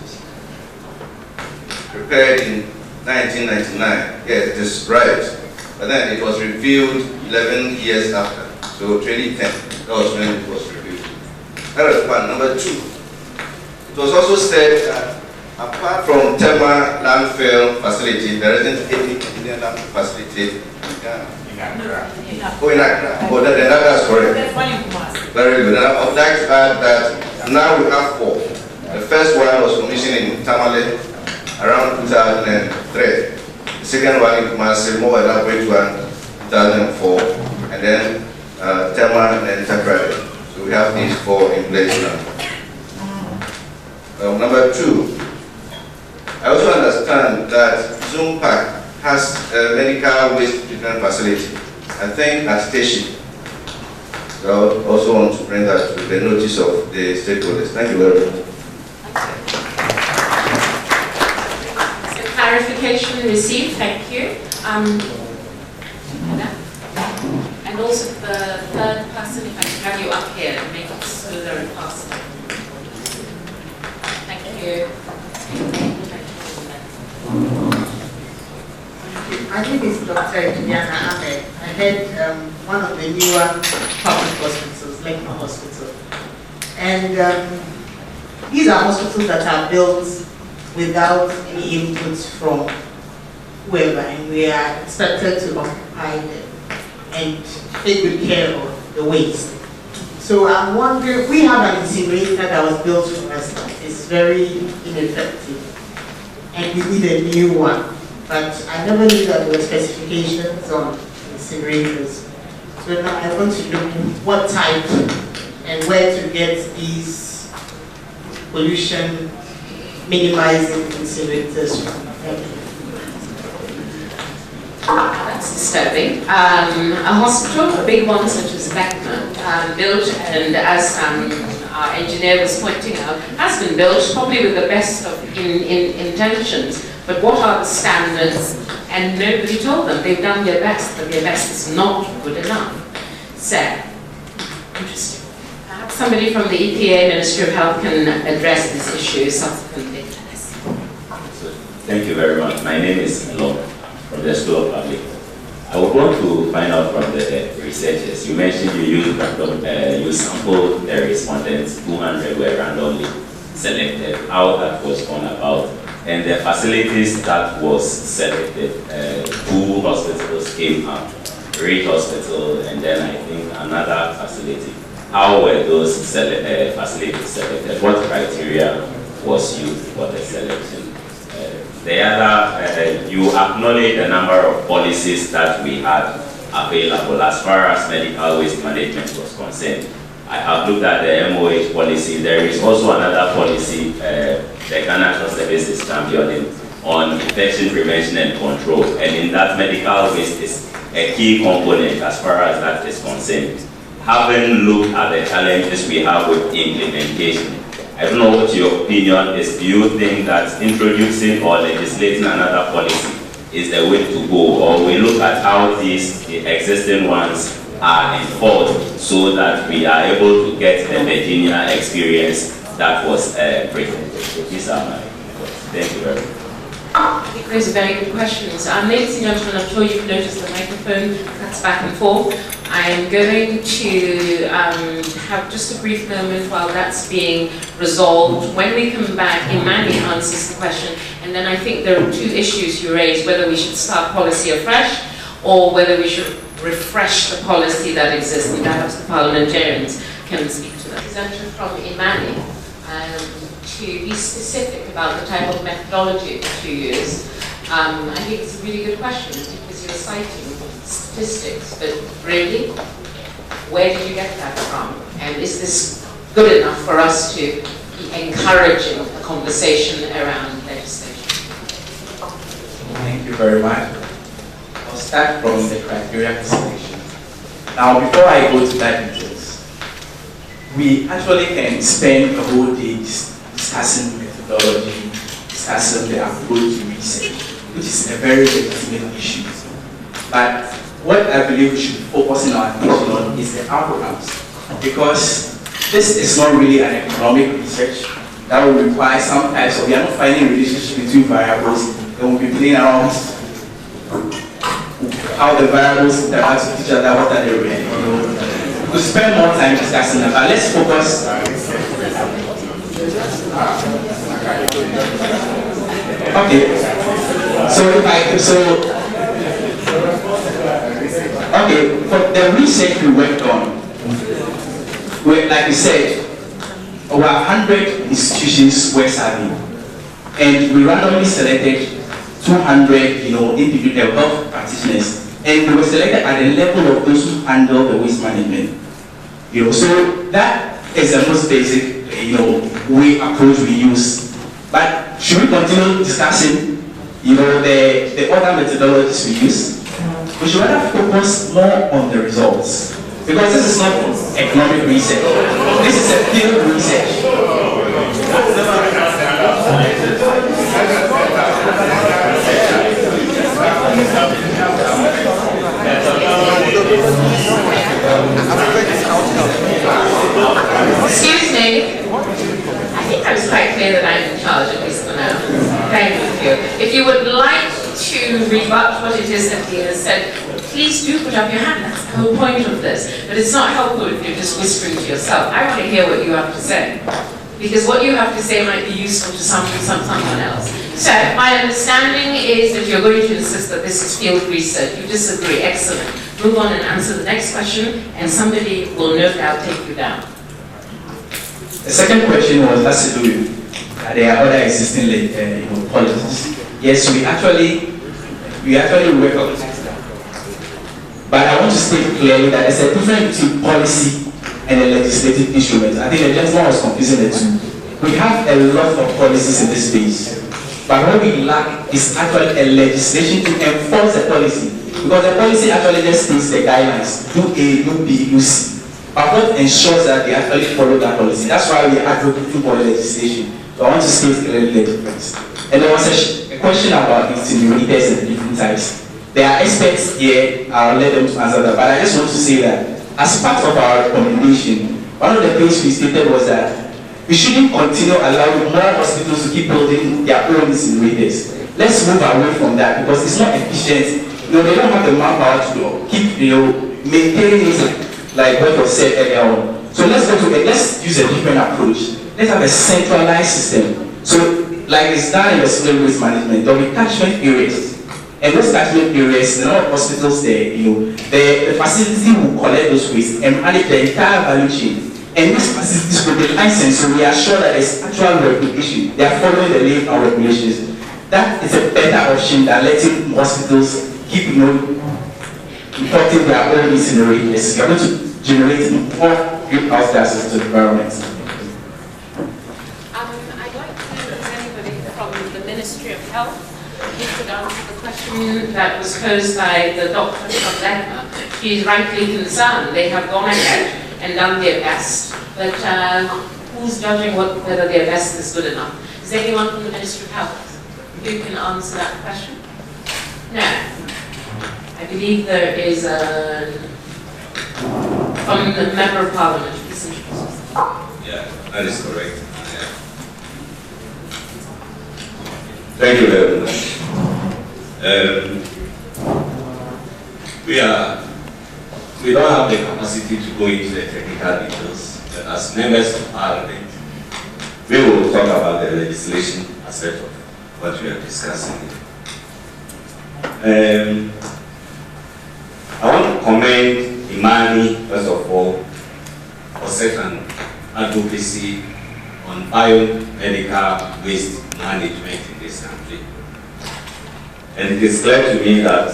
prepared in 1999. Yes, it is right. But then it was reviewed 11 years after, so 2010, that was when it was reviewed. That was one. Number two, it was also said that apart from Tema landfill facility, there isn't any Indian landfill facility in Ghana. Oh, in Accra. Oh, that's correct. Very good. And I would like to add that now we have 4. The first one was commissioned in Tamale around 2003. The second one in Kumasi, more elaborate one, 2004. And then Tema and then Takrade. So we have these 4 in place now. Number 2, I also understand that Zoom Park has a medical waste treatment facility, I think at Station. So I also want to bring that to the notice of the stakeholders. Thank you very much.
So clarification received, thank you. And also the third person, if I can have you up here and make it smoother and faster. Thank you.
I think it's Dr. Juliana Ahmed. I head one of the newer public hospitals, Lekma Hospital. And these are hospitals that are built without any input from whoever, and we are expected to occupy them and take good care of the waste. So I'm wondering, we have an incinerator that was built for us. It's very ineffective, and we need a new one. But I never knew that there were specifications on incinerators. So now I want to look what type and where to get these pollution minimizing incinerators from.
That's disturbing. A hospital, a big one such as Beckman, built, and as our engineer was pointing out, has been built probably with the best of intentions. But what are the standards? And nobody told them. They've done their best, but their best is not good enough. So, interesting. Perhaps somebody from the EPA, Ministry of Health, can address this issue subsequently.
Thank you very much. My name is Long from the School of Public. I would want to find out from the researchers. You mentioned you you sampled the respondents, 200 were randomly selected, how that was gone about. And the facilities that was selected, 2 hospitals came up, Reed Hospital, and then I think another facility. How were those facilities selected? What criteria was used for the selection? The other, you acknowledge the number of policies that we had available as far as medical waste management was concerned. I have looked at the MOH policy. There is also another policy, the Ghana National Services championing on infection prevention and control. And in that, medical waste is a key component as far as that is concerned. Having looked at the challenges we have with implementation, I don't know what your opinion is. Do you think that introducing or legislating another policy is the way to go? Or we look at how the existing ones are enforced so that we are able to get the Virginia experience that was presented? These are my thoughts. Thank you very much.
I think those are very good questions. Ladies and gentlemen, I'm sure you've noticed the microphone cuts back and forth. I am going to have just a brief moment while that's being resolved. When we come back, IMANI answers the question, and then I think there are 2 issues you raised, whether we should start policy afresh or whether we should refresh the policy that exists, and perhaps the parliamentarians can speak to that. Representative from IMANI, to be specific about the type of methodology that you use. I think it's a really good question because you're citing statistics, but really, where did you get that from? And is this good enough for us to be encouraging a conversation around legislation?
Thank you very much. I'll start from the criteria selection. Now, before I go to that details, we actually can spend a whole day discussing methodology, discussing the approach to research, which is a very legitimate issue. But what I believe we should focus in our attention on is the outcomes, because this is not really an economic research. That will require some types of, we are not finding relationship between variables, and we'll be playing around how the variables interact with each other, what are they really, We'll spend more time discussing that, but let's focus. Okay, okay, for the research we worked on, like we said, over 100 institutions were surveyed, and we randomly selected 200, individual health practitioners, and we were selected at the level of those who handle the waste management. So that is the most basic, way approach we use. But should we continue discussing, the other methodologies we use? We should rather focus more on the results. Because this is not economic research. This is a field research.
Excuse me. I think I was quite clear that I'm in charge, at least for now. Thank you. If you would like to rebut what it is that he has said, please do put up your hand. That's the whole point of this. But it's not helpful if you're just whispering to yourself. I want to hear what you have to say. Because what you have to say might be useful to someone else. So, my understanding is that you're going to insist that this is field research. You disagree. Excellent. Move on and answer the next question, and somebody will no doubt take you down.
The second question has to do with there are other existing policies. Yes, we actually work on it. But I want to state clearly that there's a difference between policy and a legislative instrument. I think the gentleman was confusing the two. We have a lot of policies in this space, but what we lack is actually a legislation to enforce the policy. Because the policy actually just states the guidelines, do A, do B, do C. But what ensures that they actually follow that policy? That's why we are advocating for legislation. So I want to state clearly the difference. And there was a question about incinerators and the different types. There are experts here, I'll let them answer that, but I just want to say that as part of our recommendation, one of the things we stated was that we shouldn't continue allowing more hospitals to keep building their own incinerators. Let's move away from that because it's not efficient. They don't have the manpower to keep, maintaining it like what was said earlier on. So let's use a different approach. Let's have a centralized system. So like it's done in the solid waste management, there'll be catchment areas. And those catchment areas, there are hospitals there, the facility will collect those waste and manage the entire value chain. And these facilities will be licensed, so we are sure that there's actual regulation. They are following the layout regulations. That is a better option than letting hospitals keep, importing their own incinerators. You're going to generate more greenhouse gases to the environment.
I'd like to know if anybody from the Ministry of Health could answer the question that was posed by the doctor from Lechma. She is rightly concerned. They have gone ahead and done their best, but who's judging whether their best is good enough? Is there anyone from the Ministry of Health who can answer that question? No. I believe there is from the Member of Parliament.
Yeah, that is correct. Thank you very much. We don't have the capacity to go into the technical details, but as members of Parliament, we will talk about the legislation aspect of what we are discussing. I want to commend IMANI, first of all, for such an advocacy on biomedical waste management in this country. And it is clear to me that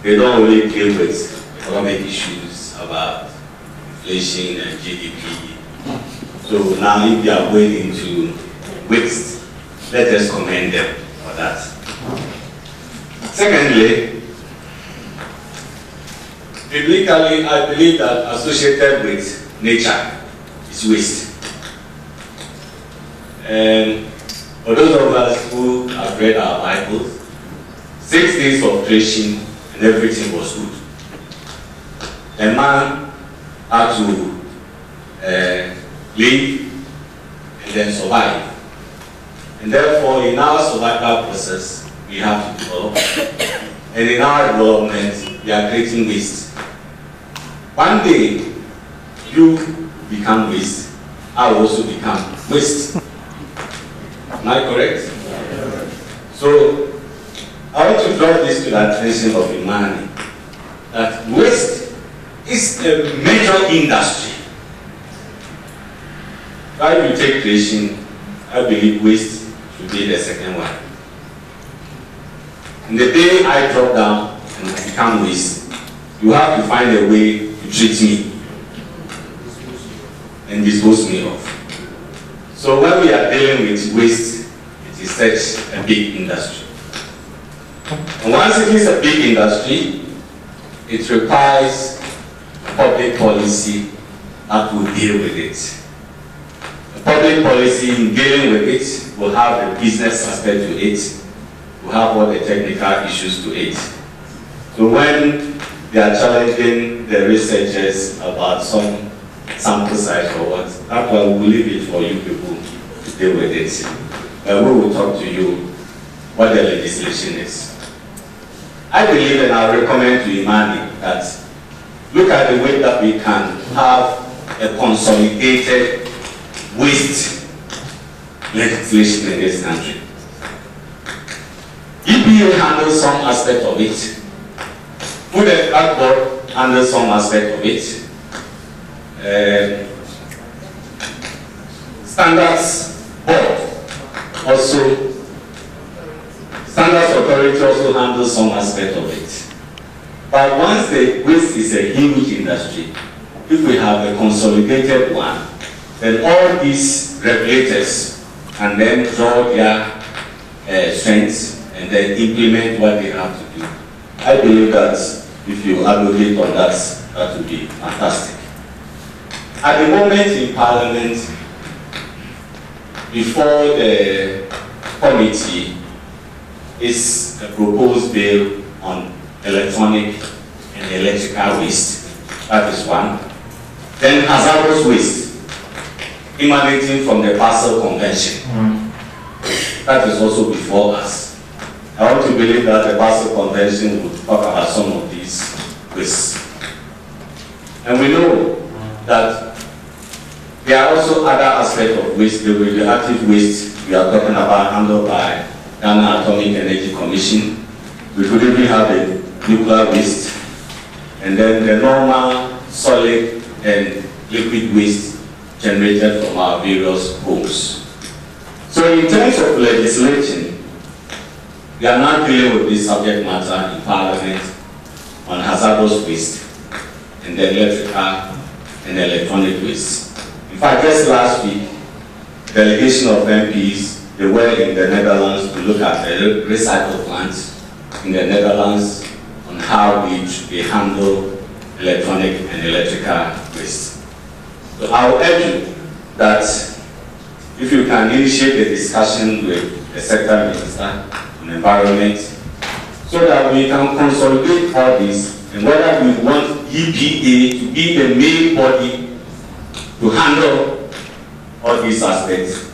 they don't only deal with economic issues about inflation and GDP. So now if they are going into waste, let us commend them for that. Secondly, biblically, I believe that associated with nature is waste. And for those of us who have read our Bibles, 6 days of creation and everything was good. A man had to live and then survive. And therefore, in our survival process, we have to develop. And in our development, we are creating waste. One day, you become waste, I will also become waste. Am I correct? So, I want to draw this to the attention of IMANI, that waste is a major industry. While you take creation, I believe waste should be the second one. And the day I drop down and I become waste, you have to find a way to treat me and dispose me off. So when we are dealing with waste, it is such a big industry. And once it is a big industry, it requires public policy that will deal with it. The public policy in dealing with it will have the business aspect to it, will have all the technical issues to it. So when they are challenging the researchers about some sample size or what, that one we will leave it for you people to deal with it. We will talk to you what the legislation is. I believe and I recommend to IMANI that look at the way that we can have a consolidated waste legislation in this country. EPA handles some aspect of it. Food and Drug Board handles some aspect of it. Standards Board also, Standards Authority also handles some aspect of it. But once the waste is a huge industry, if we have a consolidated one, then all these regulators can then draw their strengths and then implement what they have to do. I believe that if you advocate on that, that would be fantastic. At the moment in Parliament, before the committee is a proposed bill on electronic and electrical waste. That is one. Then hazardous waste emanating from the Basel Convention. That is also before us. I want to believe that the Basel Convention would talk about some of these wastes. And we know that there are also other aspects of waste. The radioactive waste we are talking about handled by Ghana Atomic Energy Commission. We could even have the nuclear waste, and then the normal solid and liquid waste generated from our various homes. So in terms of legislation, we are now dealing with this subject matter in Parliament on hazardous waste and the electrical and electronic waste. In fact, just last week, delegation of MPs, they were in the Netherlands to look at the recycle plants in the Netherlands on how they handle electronic and electrical waste. So I will urge you that if you can initiate a discussion with the sector minister on environment so that we can consolidate all this and whether we want EPA to be the main body to handle all these aspects,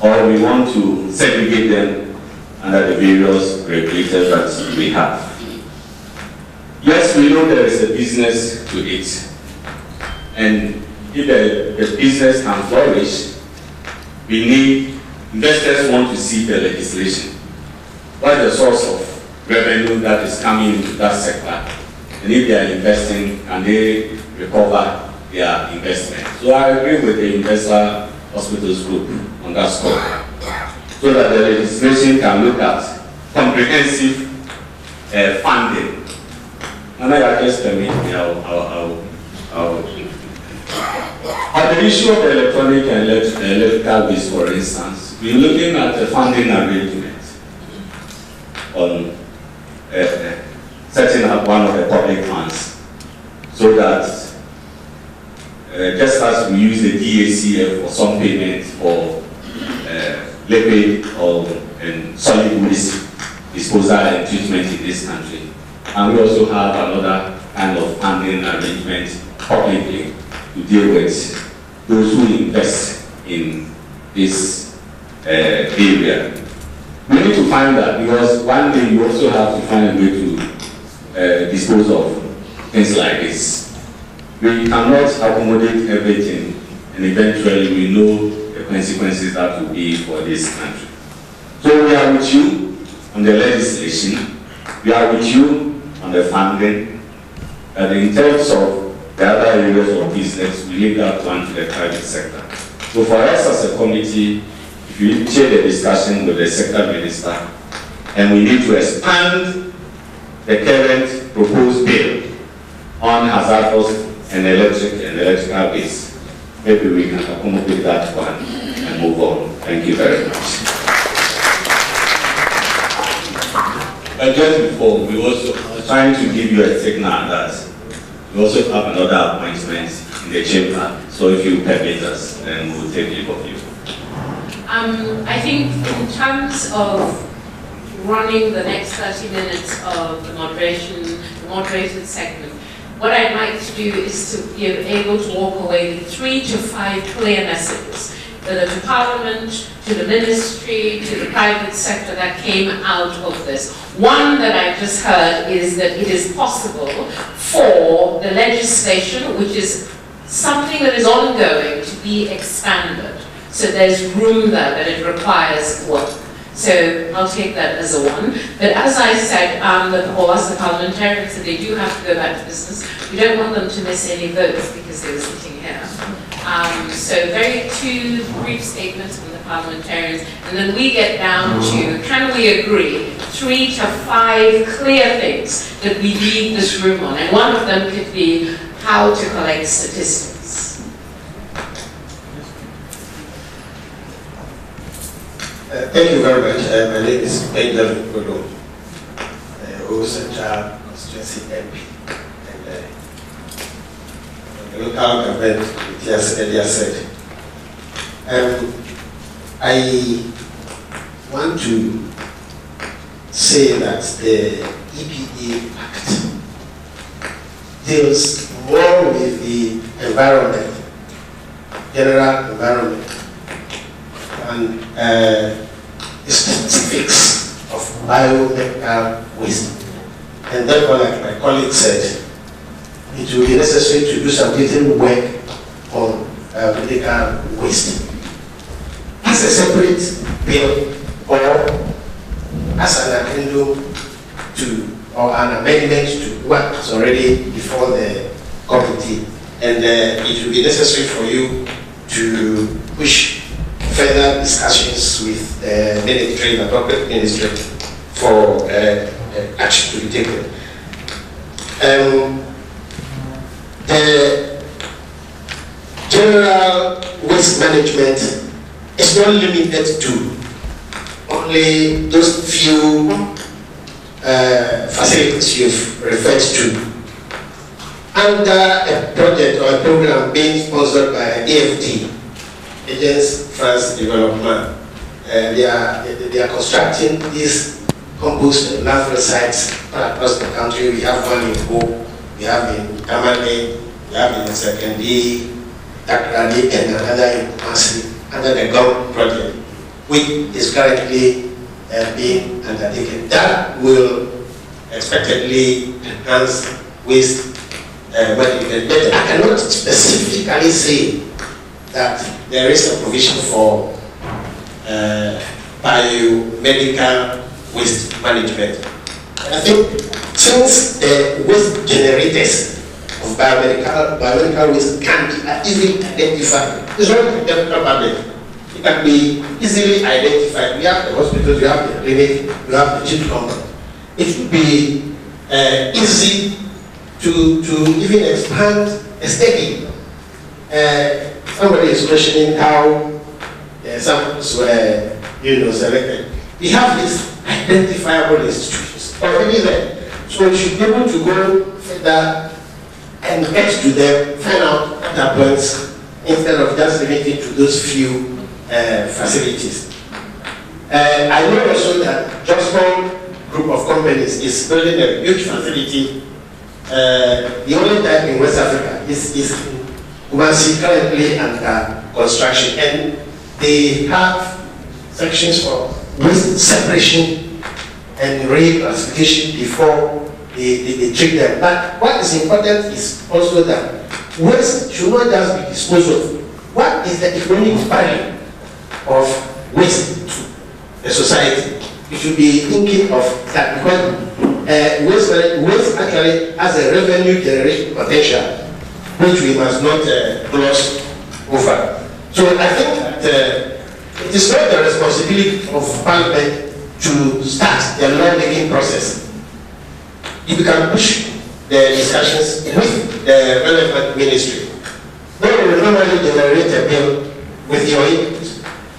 or we want to segregate them under the various regulators that we have. Yes, we know there is a business to it, and if the business can flourish, we need, investors want to see the legislation. What is the source of revenue that is coming into that sector? And if they are investing, can they recover their investment? So I agree with the Investor Hospitals Group on that score, so that the legislation can look at comprehensive funding. And I just permit me, on the issue of the electronic and electrical waste, for instance, we're looking at a funding arrangement on setting up one of the public funds, so that just as we use the DACF for some payments for liquid or solid waste disposal and treatment in this country, and we also have another kind of funding arrangement publicly to deal with those who invest in this area. We need to find that, because one day you also have to find a way to dispose of things like this. We cannot accommodate everything, and eventually we know the consequences that will be for this country. So we are with you on the legislation, we are with you on the funding, and in terms of the other areas of business, we leave that one to the private sector. So for us as a committee, if you initiate a discussion with the sector minister, and we need to expand the current proposed bill on hazardous and electrical waste, maybe we can accommodate that one and move on. Thank you very much. But just before, we also are trying to give you a signal that we also have another appointment in the chamber. So if you permit us, then we'll take leave of you.
I think in terms of running the next 30 minutes of the moderated segment, what I'd like to do is to be able to walk away with 3 to 5 clear messages, whether to Parliament, to the Ministry, to the private sector that came out of this. One that I just heard is that it is possible for the legislation, which is something that is ongoing, to be expanded. So there's room there, but it requires work. So I'll take that as a one. But as I said, or as the parliamentarians said, they do have to go back to business. We don't want them to miss any votes because they were sitting here. So very 2 brief statements from the parliamentarians, and then we get down to, can we agree 3 to 5 clear things that we leave this room on? And one of them could be how to collect statistics.
Thank you very much. My name is Benjamin Kodo, Central Constituency MP, and the local government, it has earlier said. I want to say that the EPA Act deals more with the environment, general environment, and the specifics of biomedical waste. And therefore, like my colleague said, it will be necessary to do some little work on medical waste as a separate bill, or as an addendum to, or an amendment to what is already before the committee. And it will be necessary for you to push further discussions with the military, the appropriate ministry, for action to be taken. The general waste management is not limited to only those few facilities you've referred to. Under a project or a program being sponsored by AFD, Agence France Development, they are constructing these compost and landfill sites across the country. We have one in Ho, we have in Tamale, we have in Sekendi, Takradi, and another in Kumasi, under the GOM project, which is currently being undertaken. That will expectedly enhance waste management. But I cannot specifically say that there is a provision for biomedical waste management. I think since the waste generators of biomedical waste can be easily identified, it's not a technical problem. It can be easily identified. We have the hospitals, we have the clinic, we have the chip company. It would be easy to even expand a study. Somebody is questioning how samples were, selected. We have these identifiable institutions already there, so we should be able to go further and get to them, find out other points instead of just limiting to those few facilities. I know also that Johnson Group of Companies is building a huge facility. The only type in West Africa is in Kumasi currently under construction, and they have sections for waste separation and reclassification before they treat them. But what is important is also that waste should not just be disposed of. What is the economic value of waste to the society? We should be thinking of that, because waste actually has a revenue generation potential, which we must not gloss over. So I think that it is not the responsibility of Parliament to start the law-making process. If you can push the discussions with the relevant ministry, then we will normally generate a bill with your input,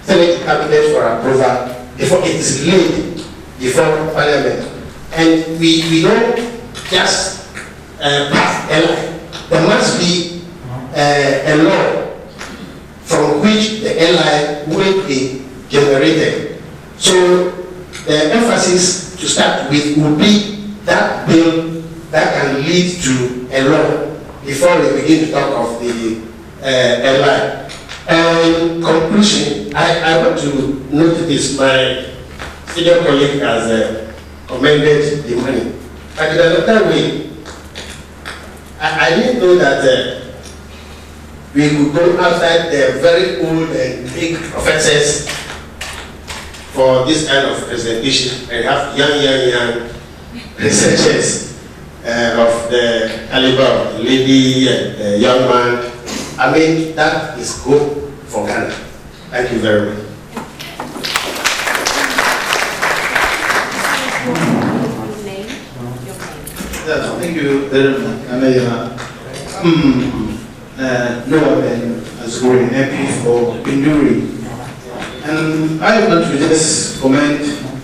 send it to Cabinet for approval before it is laid before Parliament. And we don't just pass a law. There must be a law from which the LI will be generated. So the emphasis to start with would be that bill that can lead to a law before we begin to talk of the LI. And conclusion, I want to note this: my senior colleague has commended the money. But in another way, I didn't know that we could go outside the very old and big professors for this kind of presentation and have young researchers of the caliber of the lady and the young man. I mean, that is good for Ghana. Thank you very much.
Yeah, thank you very much. Noah Ben Azuri, MP for Binduri. And I want to just commend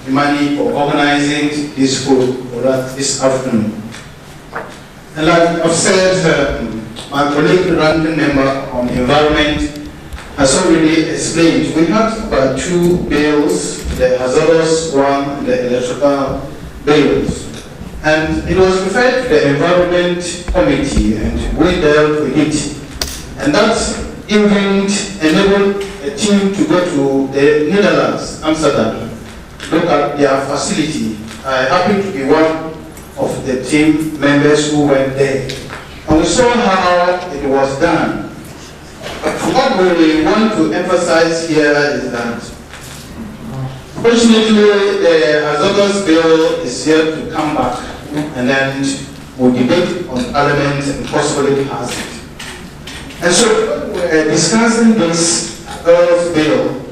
IMANI for organizing this food for us this afternoon. And like I've said, my colleague, the ranking member on the environment, has already explained. We had about two bills, the hazardous one and the electrical bills. And it was referred to the Environment Committee, and we dealt with it. And that even enabled a team to go to the Netherlands, Amsterdam, look at their facility. I happen to be one of the team members who went there. And we saw how it was done. What we want to emphasize here is that, fortunately, the hazardous bill is yet to come back, and then we'll debate on Parliament and possibly pass it. And so we're discussing this hazardous bill.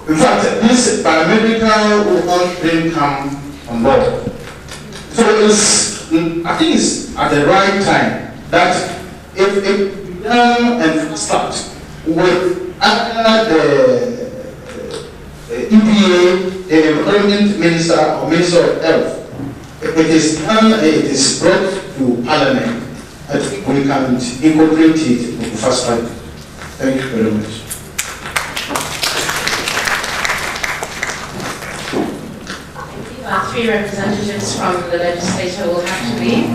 In fact, this biomedical one didn't come on board. So I think it's at the right time that if we and start with the EPA, the Environment Minister or Minister of Health, if it is done, it is brought to Parliament, I think we can incorporate it in the first time. Thank you very much.
Three representatives from the legislature will have to leave.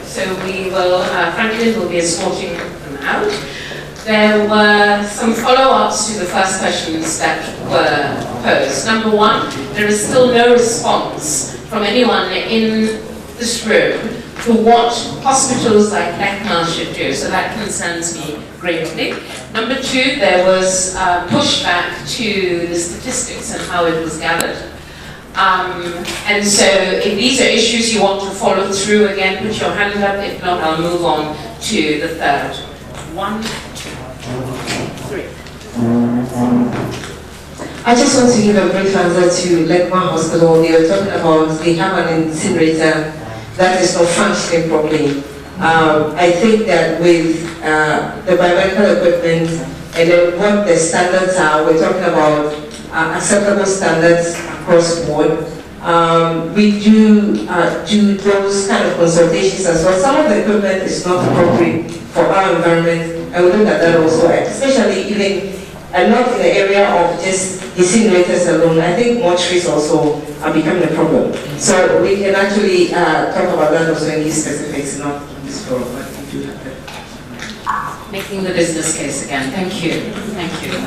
So we will, Franklin will be escorting them out. There were some follow-ups to the first questions that were posed. Number one, there is still no response from anyone in this room to what hospitals like LECMA should do, so that concerns me greatly. Number two, there was pushback to the statistics and how it was gathered. And so if these are issues you want to follow through, again, put your hand up. If not, I'll move on to the third. 1, 2, 3.
I just want to give a brief answer to LECMA Hospital. They were talking about they have an incinerator that is not functioning properly. I think that with the biomedical equipment and then what the standards are, we're talking about acceptable standards across board. We do those kind of consultations as well. Some of the equipment is not appropriate for our environment, and we look at that also, especially even not in the area of just incinerators alone. I think mortuaries also are becoming a problem. So we can actually talk about that also in these specifics, not in this forum, but we do have that.
making the business case again. Thank you. Thank you.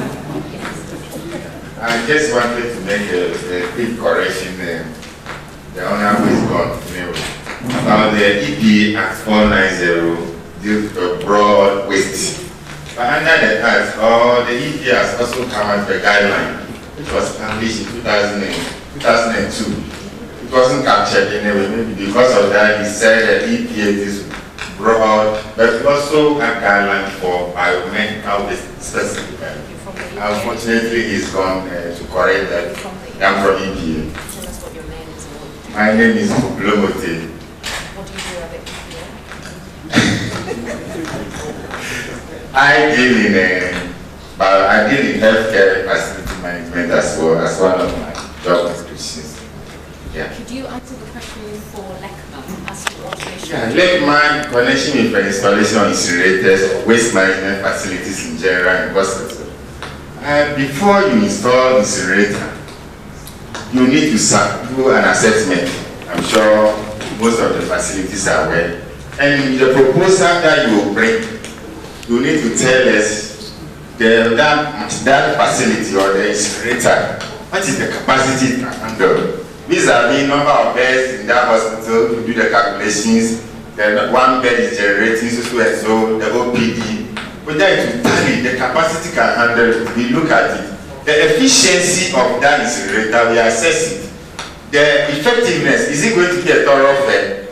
I just wanted to make a quick correction there. The Honorable is gone. About the EP Act 490 deals with broad waste. But under the Act, the EP has also come out with a guideline, which was published in 2002. It wasn't captured anyway, maybe because of that he said that EPA is broad, but also a guideline for biomedical waste specifically. Unfortunately, he's gone to correct that. I'm from EPA. My name is Biomedical.
What do you do at
I deal in healthcare facility management as well as one of my job descriptions. Yeah.
Could you answer the question for LECMA as to what
Yeah, LECMA connection with the installation of incinerators, waste management facilities in general in hospitals. Before you install incinerator, you need to do an assessment. I'm sure most of the facilities are aware. And the proposal that you will bring, you need to tell us that facility or the incinerator, what is the capacity to handle? Vis-a-vis number of beds in that hospital, you do the calculations, then one bed is generating so the OPD. But then to tally, the capacity can handle it. We look at it. The efficiency of that incinerator, we assess it. The effectiveness, is it going to be a thoroughfare?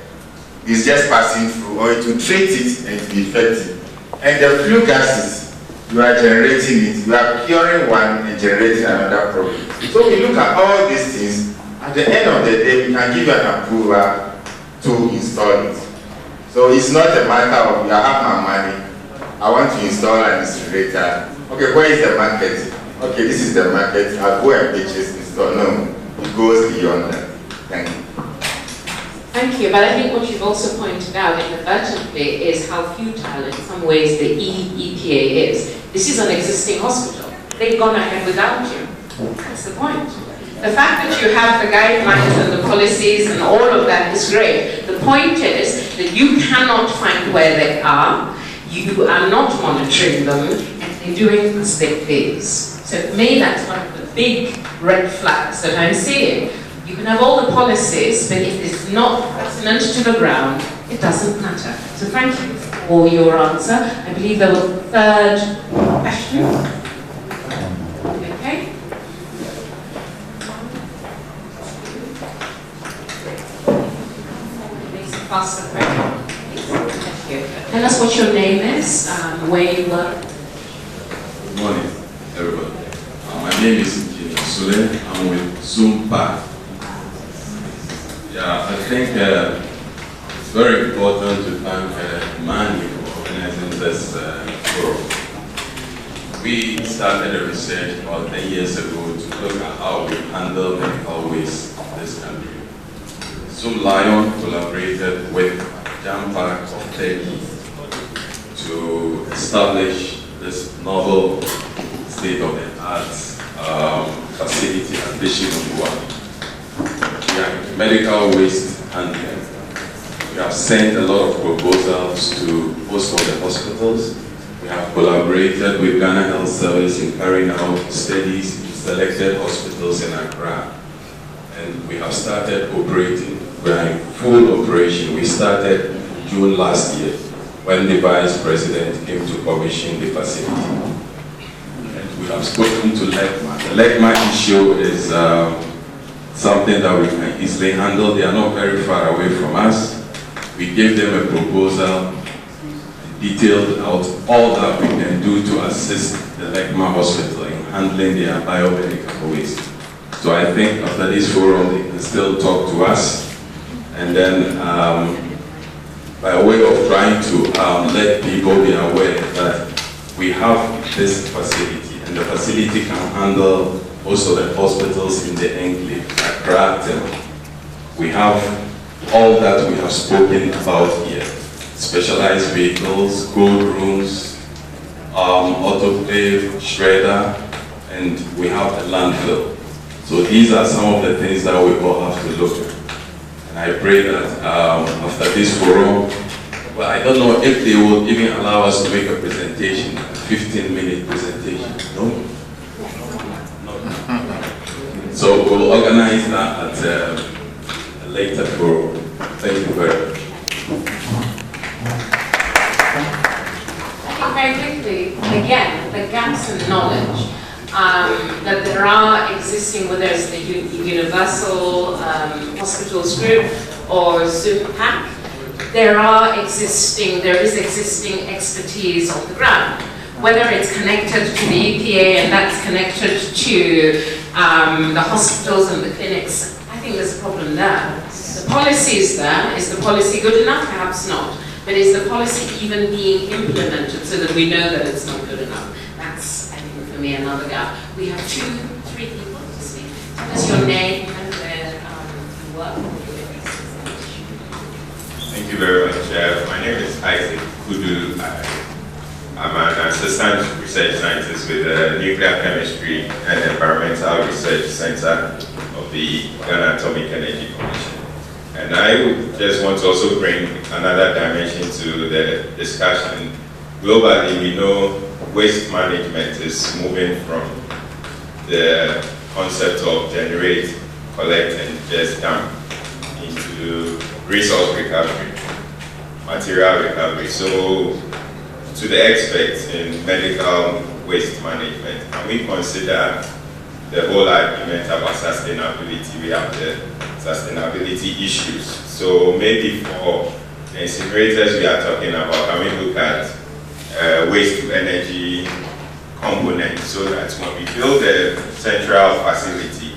It's just passing through, or it will treat it and to be effective. And the flue gases, you are generating it, you are curing one and generating another problem. So we look at all these things. At the end of the day, we can give you an approval to install it. So it's not a matter of, I have my money, I want to install an incinerator. Okay, where is the market? Okay, this is the market, I'll go and purchase install. No, it goes beyond that. Thank you.
Thank you, but I think what you've also pointed out inadvertently is how futile in some ways the EPA is. This is an existing hospital. They've gone ahead without you. That's the point. The fact that you have the guidelines and the policies and all of that is great. The point is that you cannot find where they are, you are not monitoring them, and they're doing as they please. So for me, that's one of the big red flags that I'm seeing. You can have all the policies, but if it's not pertinent to the ground, it doesn't matter. So thank you for your answer. I believe there was a third question. Okay. Faster question. Thank you. Tell us what your name is, where you work.
Good morning, everybody. My name is Engineer Sule. I'm with Zumba. Yeah, I think it's very important to thank IMANI for organizing this forum. We started a research about 10 years ago to look at how we handle medical waste in this country. Zoom Lion collaborated with Jampark of Turkey to establish this novel state-of-the-art facility at Biomedical. We are medical waste handling. We have sent a lot of proposals to most of the hospitals. We have collaborated with Ghana Health Service in carrying out studies in selected hospitals in Accra. And we have started operating. We are in full operation. We started June last year when the Vice President came to commission the facility. And we have spoken to LECMA. The LECMA issue is something that we can easily handle. They are not very far away from us. We gave them a proposal, detailed out all that we can do to assist the LECMA hospital in handling their biomedical waste. So I think after this forum, they can still talk to us. And then by way of trying to let people be aware that we have this facility, and the facility can handle most of the hospitals in the enclave, Accra. We have all that we have spoken about here. Specialized vehicles, cold rooms, autoclave, shredder, and we have a landfill. So these are some of the things that we all have to look at. And I pray that after this forum, But I don't know if they will even allow us to make a presentation, a 15-minute presentation. No? No. So we'll organize that at a later forum. Thank you very much.
I think very quickly, again, the gaps in knowledge that there are existing, whether it's the Universal Hospitals Group or ZUPAC, there is existing expertise on the ground. Whether it's connected to the EPA and that's connected to the hospitals and the clinics, I think there's a problem there. The policy is there. Is the policy good enough? Perhaps not. But is the policy even being implemented so that we know that it's not good enough? That's, I think, for me, another gap. We have 2, 3 people to speak. Tell us your name and where you work.
Thank you very much. My name is Isaac Kudu. I'm an assistant research scientist with the Nuclear Chemistry and Environmental Research Center of the Ghana Atomic Energy Commission. And I would just want to also bring another dimension to the discussion. Globally, we know waste management is moving from the concept of generate, collect, and just dump into resource recovery, material recovery. So, to the experts in medical waste management, can we consider the whole argument about sustainability? We have the sustainability issues. So maybe for the incinerators we are talking about, can we look at waste to energy component so that when we build the central facility,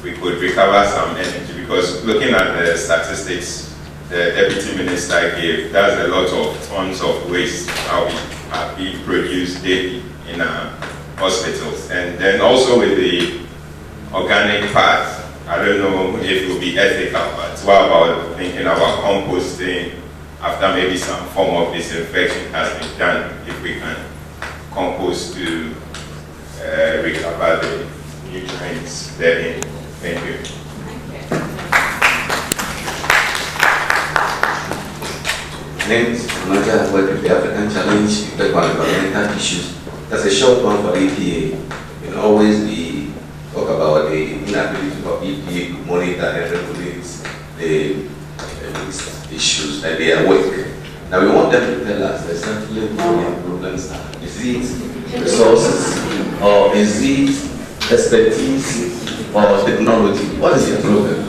we could recover some energy? Because looking at the statistics the Deputy Minister gave, that's a lot of tons of waste that are being produced daily in our hospitals. And then also with the organic part, I don't know if it will be ethical, but what about thinking about composting after maybe some form of disinfection has been done, if we can compost to recover the nutrients therein? Thank you.
My name is Manager. I work with the African Challenge to talk about environmental issues. That's a short one for EPA. You know, always we talk about the inability for EPA to monitor and regulate the issues that they are working. Now we want them to tell us exactly what the problems are. Is it resources, or is it expertise, or technology? What is the problem?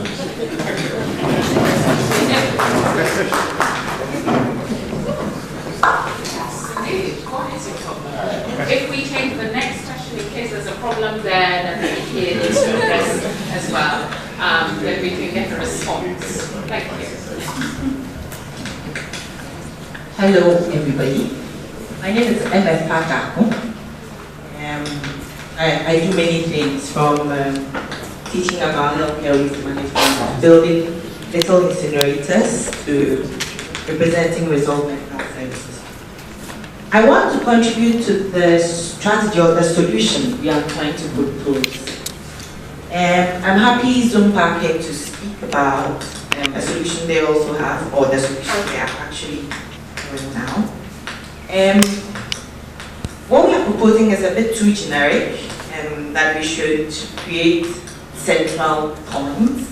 If we take the next question, in case there's a problem there that the EPA needs to address as well, then we can get a response. Thank you.
Hello, everybody. My name is MF Patako. I do many things, from teaching about healthcare waste management, building little incinerators, to representing resolve mental services. I want to contribute to the strategy or the solution we are trying to propose. I'm happy Zumpa came to speak about a solution they also have, or the solution they are actually doing now. What we are proposing is a bit too generic, that we should create central points,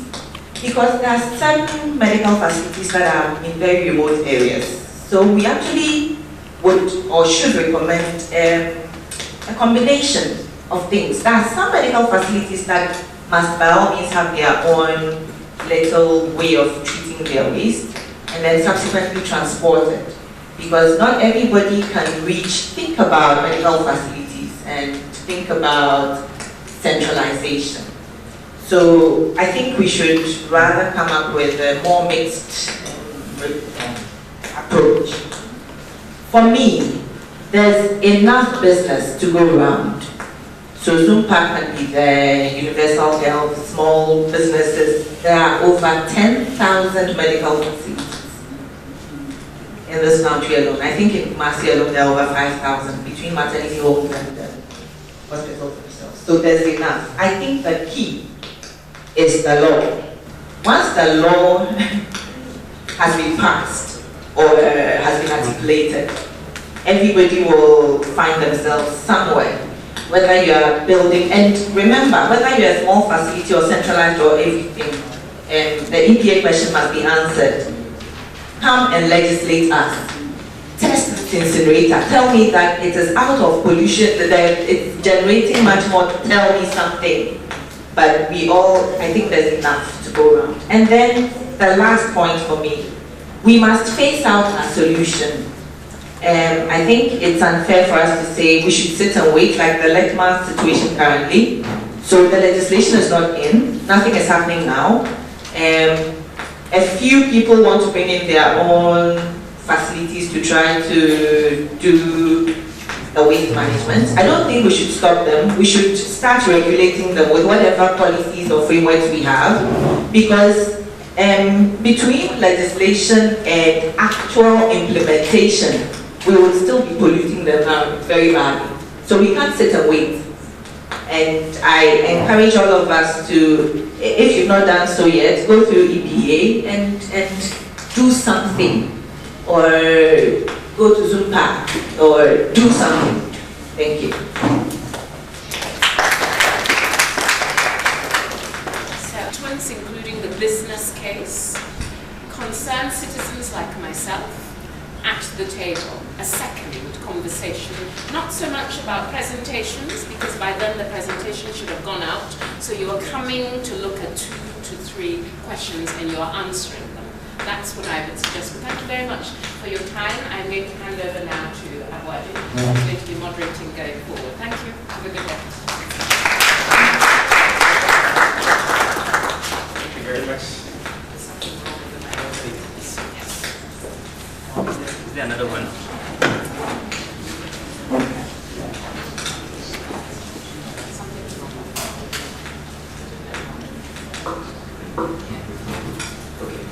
because there are certain medical facilities that are in very remote areas. So we actually would or should recommend a combination of things. There are some medical facilities that must by all means have their own little way of treating their waste and then subsequently transport it. Because not everybody can think about medical facilities and think about centralization. So I think we should rather come up with a more mixed approach. For me, there's enough business to go around. So Zumpa can be there, Universal Health, small businesses. There are over 10,000 medical facilities in this country alone. I think in Kumasi alone there are over 5,000 between maternity homes and hospitals themselves. So there's enough. I think the key is the law. Once the law has been passed, or has been articulated. Everybody will find themselves somewhere, whether you are building, and remember, whether you're a small facility or centralized or everything, the EPA question must be answered. Come and legislate us. Test this incinerator. Tell me that it is out of pollution, that it's generating much more. Tell me something. But we all, I think there's enough to go around. And then the last point for me, we must phase out our solution. I think it's unfair for us to say we should sit and wait like the Letma situation currently. So the legislation is not in, nothing is happening now. A few people want to bring in their own facilities to try to do the waste management. I don't think we should stop them. We should start regulating them with whatever policies or frameworks we have, because between legislation and actual implementation, we would still be polluting them very badly. So we can't sit and wait. And I encourage all of us to, if you've not done so yet, go through EPA and do something, or go to Zumba, or do something. Thank you.
Settlements, including the business case, concern citizens like myself at the table. A second conversation, not so much about presentations, because by then the presentation should have gone out, so you are coming to look at 2 to 3 questions and you are answering them. That's what I would suggest. But thank you very much for your time. I'm going to hand over now to Awadi, who's going to be moderating going forward. Thank you. Have a good day.
Thank you very much. Is there another one?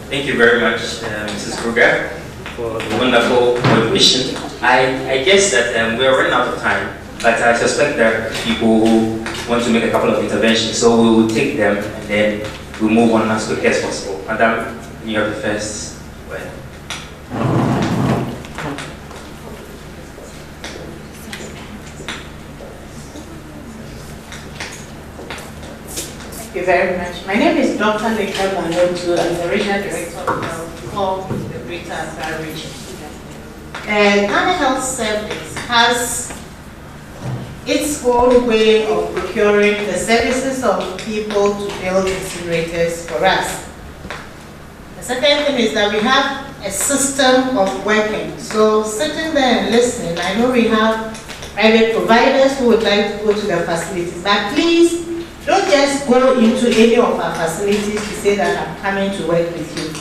Thank you very much, Mrs. Kruger, for the wonderful contribution. I guess that we are running out of time, but I suspect there are people who want to make a couple of interventions, so we will take them and then we'll move on as quickly as possible. Madam, you have the first word.
Thank you very much. My name is Dr. Leka Banotu. I'm the Regional Director of the Greater Accra Region. Ghana Health Service has its own way of procuring the services of people to build incinerators for us. The second thing is that we have a system of working. So sitting there and listening, I know we have private providers who would like to go to the facilities, but please, don't just go into any of our facilities to say that I'm coming to work with you.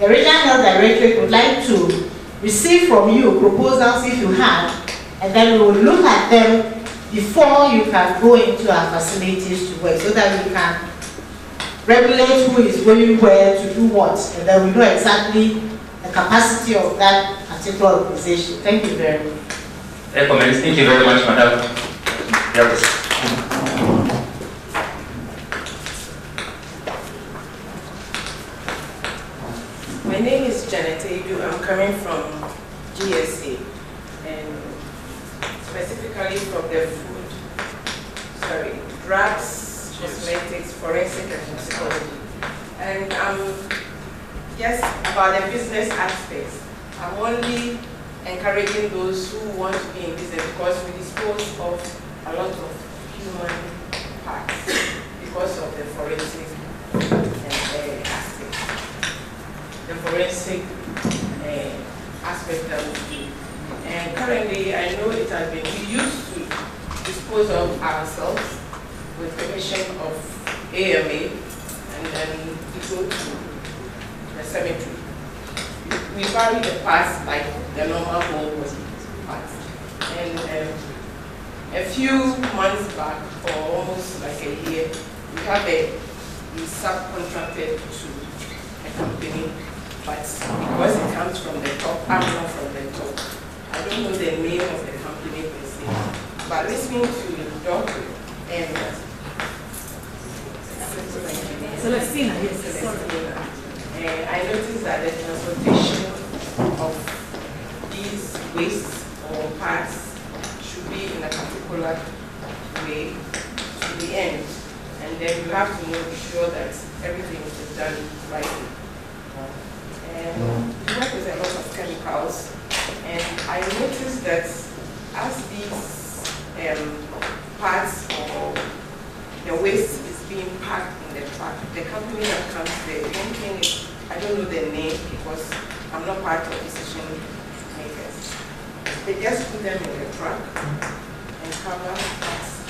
The Regional Health Directorate would like to receive from you proposals if you have, and then we will look at them before you can go into our facilities to work, so that we can regulate who is going where to do what, and then we know exactly the capacity of that particular organization. Thank you very much.
Thank you very much, Madam. Yes.
My name is Janet Edu. I'm coming from GSA, and specifically from the drugs, cosmetics, forensic and toxicology. And just about the business aspects, I'm only encouraging those who want to be in business, because we dispose of a lot of human parts because of the forensic aspect. The forensic aspect that we do. And currently, I know it has been, we used to dispose of ourselves with permission of AMA, and then we go to the cemetery. We bury the parts like the normal whole parts. And a few months back, for almost like a year, we subcontracted to a company, but because it comes from the top, I'm not from the top. I don't know the name of the company per se, but listening to the doctor and Celestina, yes, Celestina. I noticed that the transportation of these wastes or parts should be in a particular way to the end. And then you have to make sure that everything is done right. And we work with a lot of chemicals, and I noticed that as these parts or the waste is being packed in the truck, the company that comes there, one thing is, I don't know their name because I'm not part of decision makers. They just put them in the truck and cover us.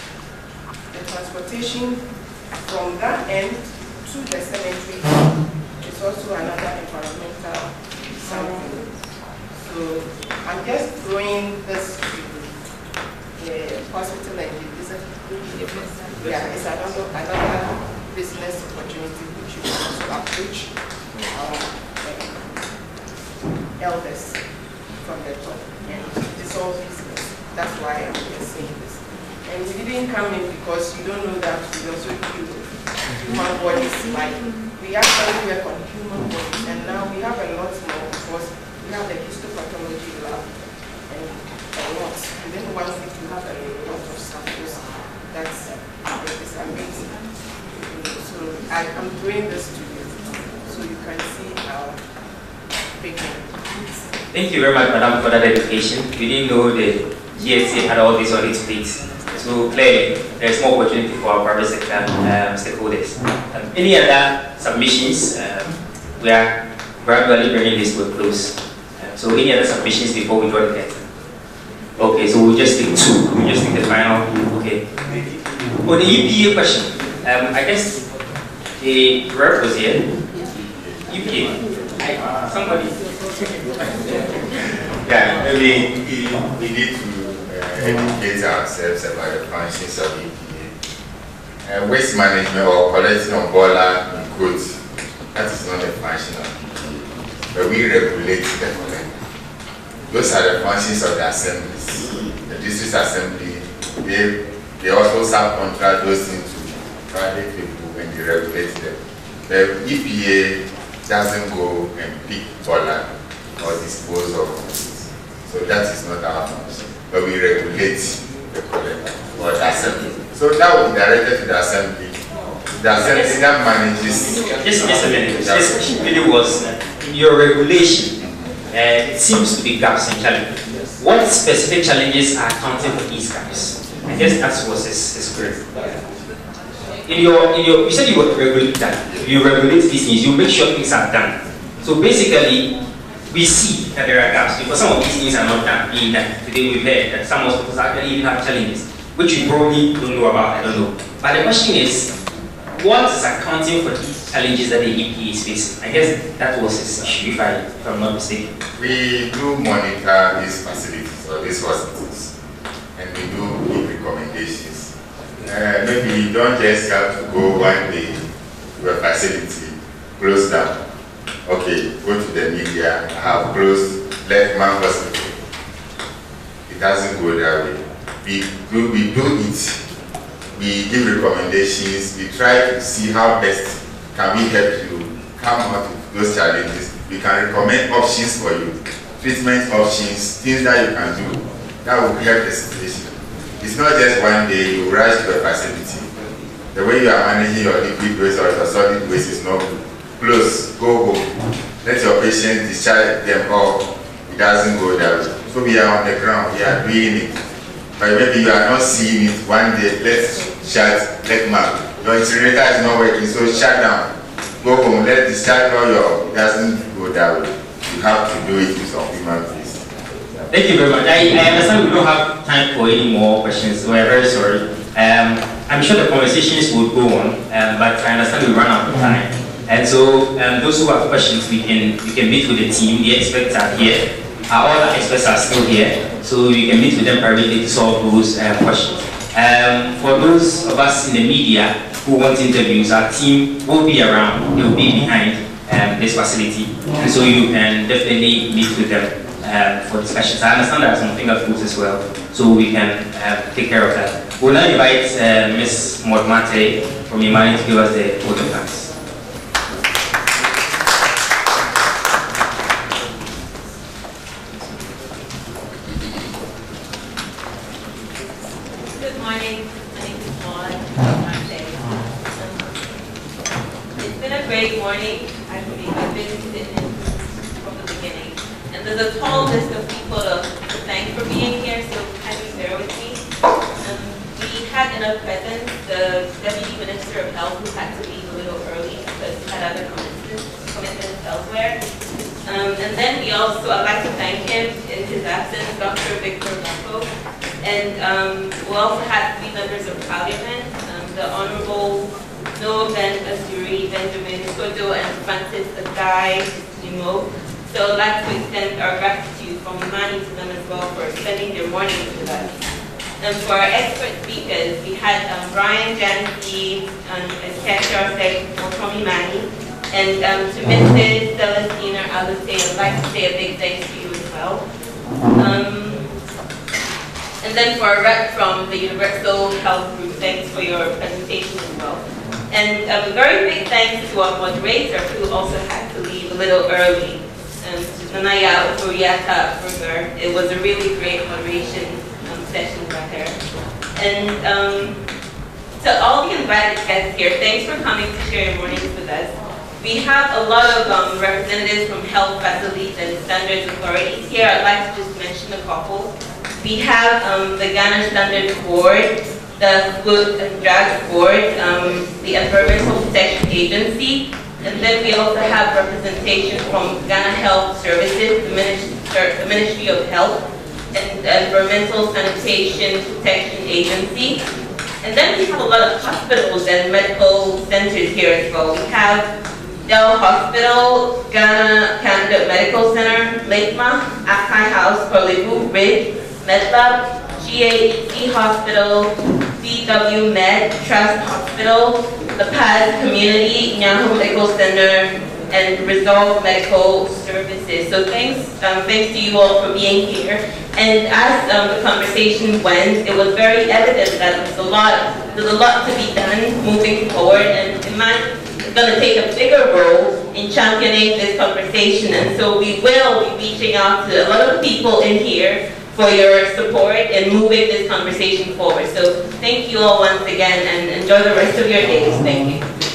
The transportation from that end to the cemetery is also another environmental something. So I'm just throwing this to the hospital and it's another business opportunity which you can also approach elders from the top. And it's all business. That's why I'm just saying this. And we didn't come in because you don't know that we also do human bodies. Like we actually work on human bodies, and now we have a lot more because we have the histopathology lab and a lot. And then once we have a lot of samples, that's amazing. So I'm doing this to you so you can see how big it is.
Thank you very much, Madam, for that education. We didn't know the GSA had all these audit plates. So clearly, there's more opportunity for our private sector stakeholders. Any other submissions? We are gradually bringing this to a close. So any other submissions before we draw the curtain? Okay, so we'll just take two. We'll just take the final. Okay. For the EPA question, I guess the rep was here. EPA. Somebody.
Yeah, maybe we need to educate ourselves about the functions of EPA. Waste management or collecting of boiler and goods, that is not a function of EPA. But we regulate the collector. Those are the functions of the assemblies. The district assembly, they also subcontract those into private people when they regulate them. The EPA doesn't go and pick boiler or dispose of goods. So that is not our function. But we regulate the collector or the assembly. So that will be directed to the assembly. The assembly that manages.
Just a minute. This question really was in your regulation. It seems to be gaps and challenges. What specific challenges are accounting for these gaps? I guess that was his query. You said you regulate that. You regulate these things. You make sure things are done. So basically, we see that there are gaps because some of these things are not done, being done. Today we've heard that some hospitals actually even have challenges, which we probably don't know about, I don't know. But the question is, what is accounting for these challenges that the EPA is facing? I guess that was his issue, if I'm not mistaken.
We do monitor these facilities or these hospitals, and we do give recommendations. Maybe you don't just have to go one day to a facility, close down. Okay, go to the media, I have closed Leckman Hospital. It doesn't go that way. We do it. We give recommendations. We try to see how best can we help you come out with those challenges. We can recommend options for you, treatment options, things that you can do that will help the situation. It's not just one day you rush to a facility. The way you are managing your liquid waste or your solid waste is not good. Close, go home. Let your patients discharge them off. It doesn't go that way. So we are on the ground, we are doing it. But maybe you are not seeing it one day, let's shut, let mark. Your incinerator is not working, so shut down. Go home, let discharge all your, it doesn't go that way. You have to do it with some human face.
Thank you very much. I understand we don't have time for any more questions, so we're very sorry. I'm sure the conversations will go on, but I understand we run out of time. And so those who have questions, you can meet with the team. The experts are here. All the experts are still here, so you can meet with them privately to solve those questions. For those of us in the media who want interviews, our team will be around. They will be behind this facility, and so you can definitely meet with them for discussions. I understand there are some finger foods as well, so we can take care of that. We'll now invite Ms. Modmate from IMANI to give us the vote of thanks.
Good morning. My name is Maud. It's been a great morning. Actually, I've been sitting in from the beginning. And there's a tall list of people to thank for being here, so kindly bear with me. We had in our presence the Deputy Minister of Health who had to leave a little early because he had other commitments elsewhere. And then we also, I'd like to thank him in his absence, Dr. Victor Blanco. And we also had 3 members of Parliament, the Honorable Noah Ben Asuri, Benjamin Kodo, and Francis Agai Nimo. So I'd like to extend our gratitude from IMANI to them as well for spending their mornings with us. And for our expert speakers, we had Brian Jancy, as Cashier said, from IMANI. And to Mrs. Celestina Alute, I'd like to say a big thanks to you as well. And then for our rep from the Universal Health Group, thanks for your presentation as well. And a very big thanks to our moderator who also had to leave a little early. Nanaya Uriata Burger. It was a really great moderation session by her. And to all the invited guests here, thanks for coming to share your mornings with us. We have a lot of representatives from health facilities and standards authorities here. I'd like to just mention a couple. We have the Ghana Standards Board, the Food and Drugs Board, the Environmental Protection Agency, and then we also have representation from Ghana Health Services, the Ministry of Health, and the Environmental Sanitation Protection Agency. And then we have a lot of hospitals and medical centers here as well. We have Dell Hospital, Ghana Canada Medical Center, Lakema, Akai House, Korlebu, Ridge, MedLab, GAEC Hospital, CW Med, Trust Hospital, the Paz Community, Nyaho Medical Center, and Resolve Medical Services. So thanks to you all for being here. And as the conversation went, it was very evident that there's a lot to be done moving forward, and IMANI is going to take a bigger role in championing this conversation. And so we will be reaching out to a lot of people in here for your support in moving this conversation forward. So thank you all once again, and enjoy the rest of your days. Thank you.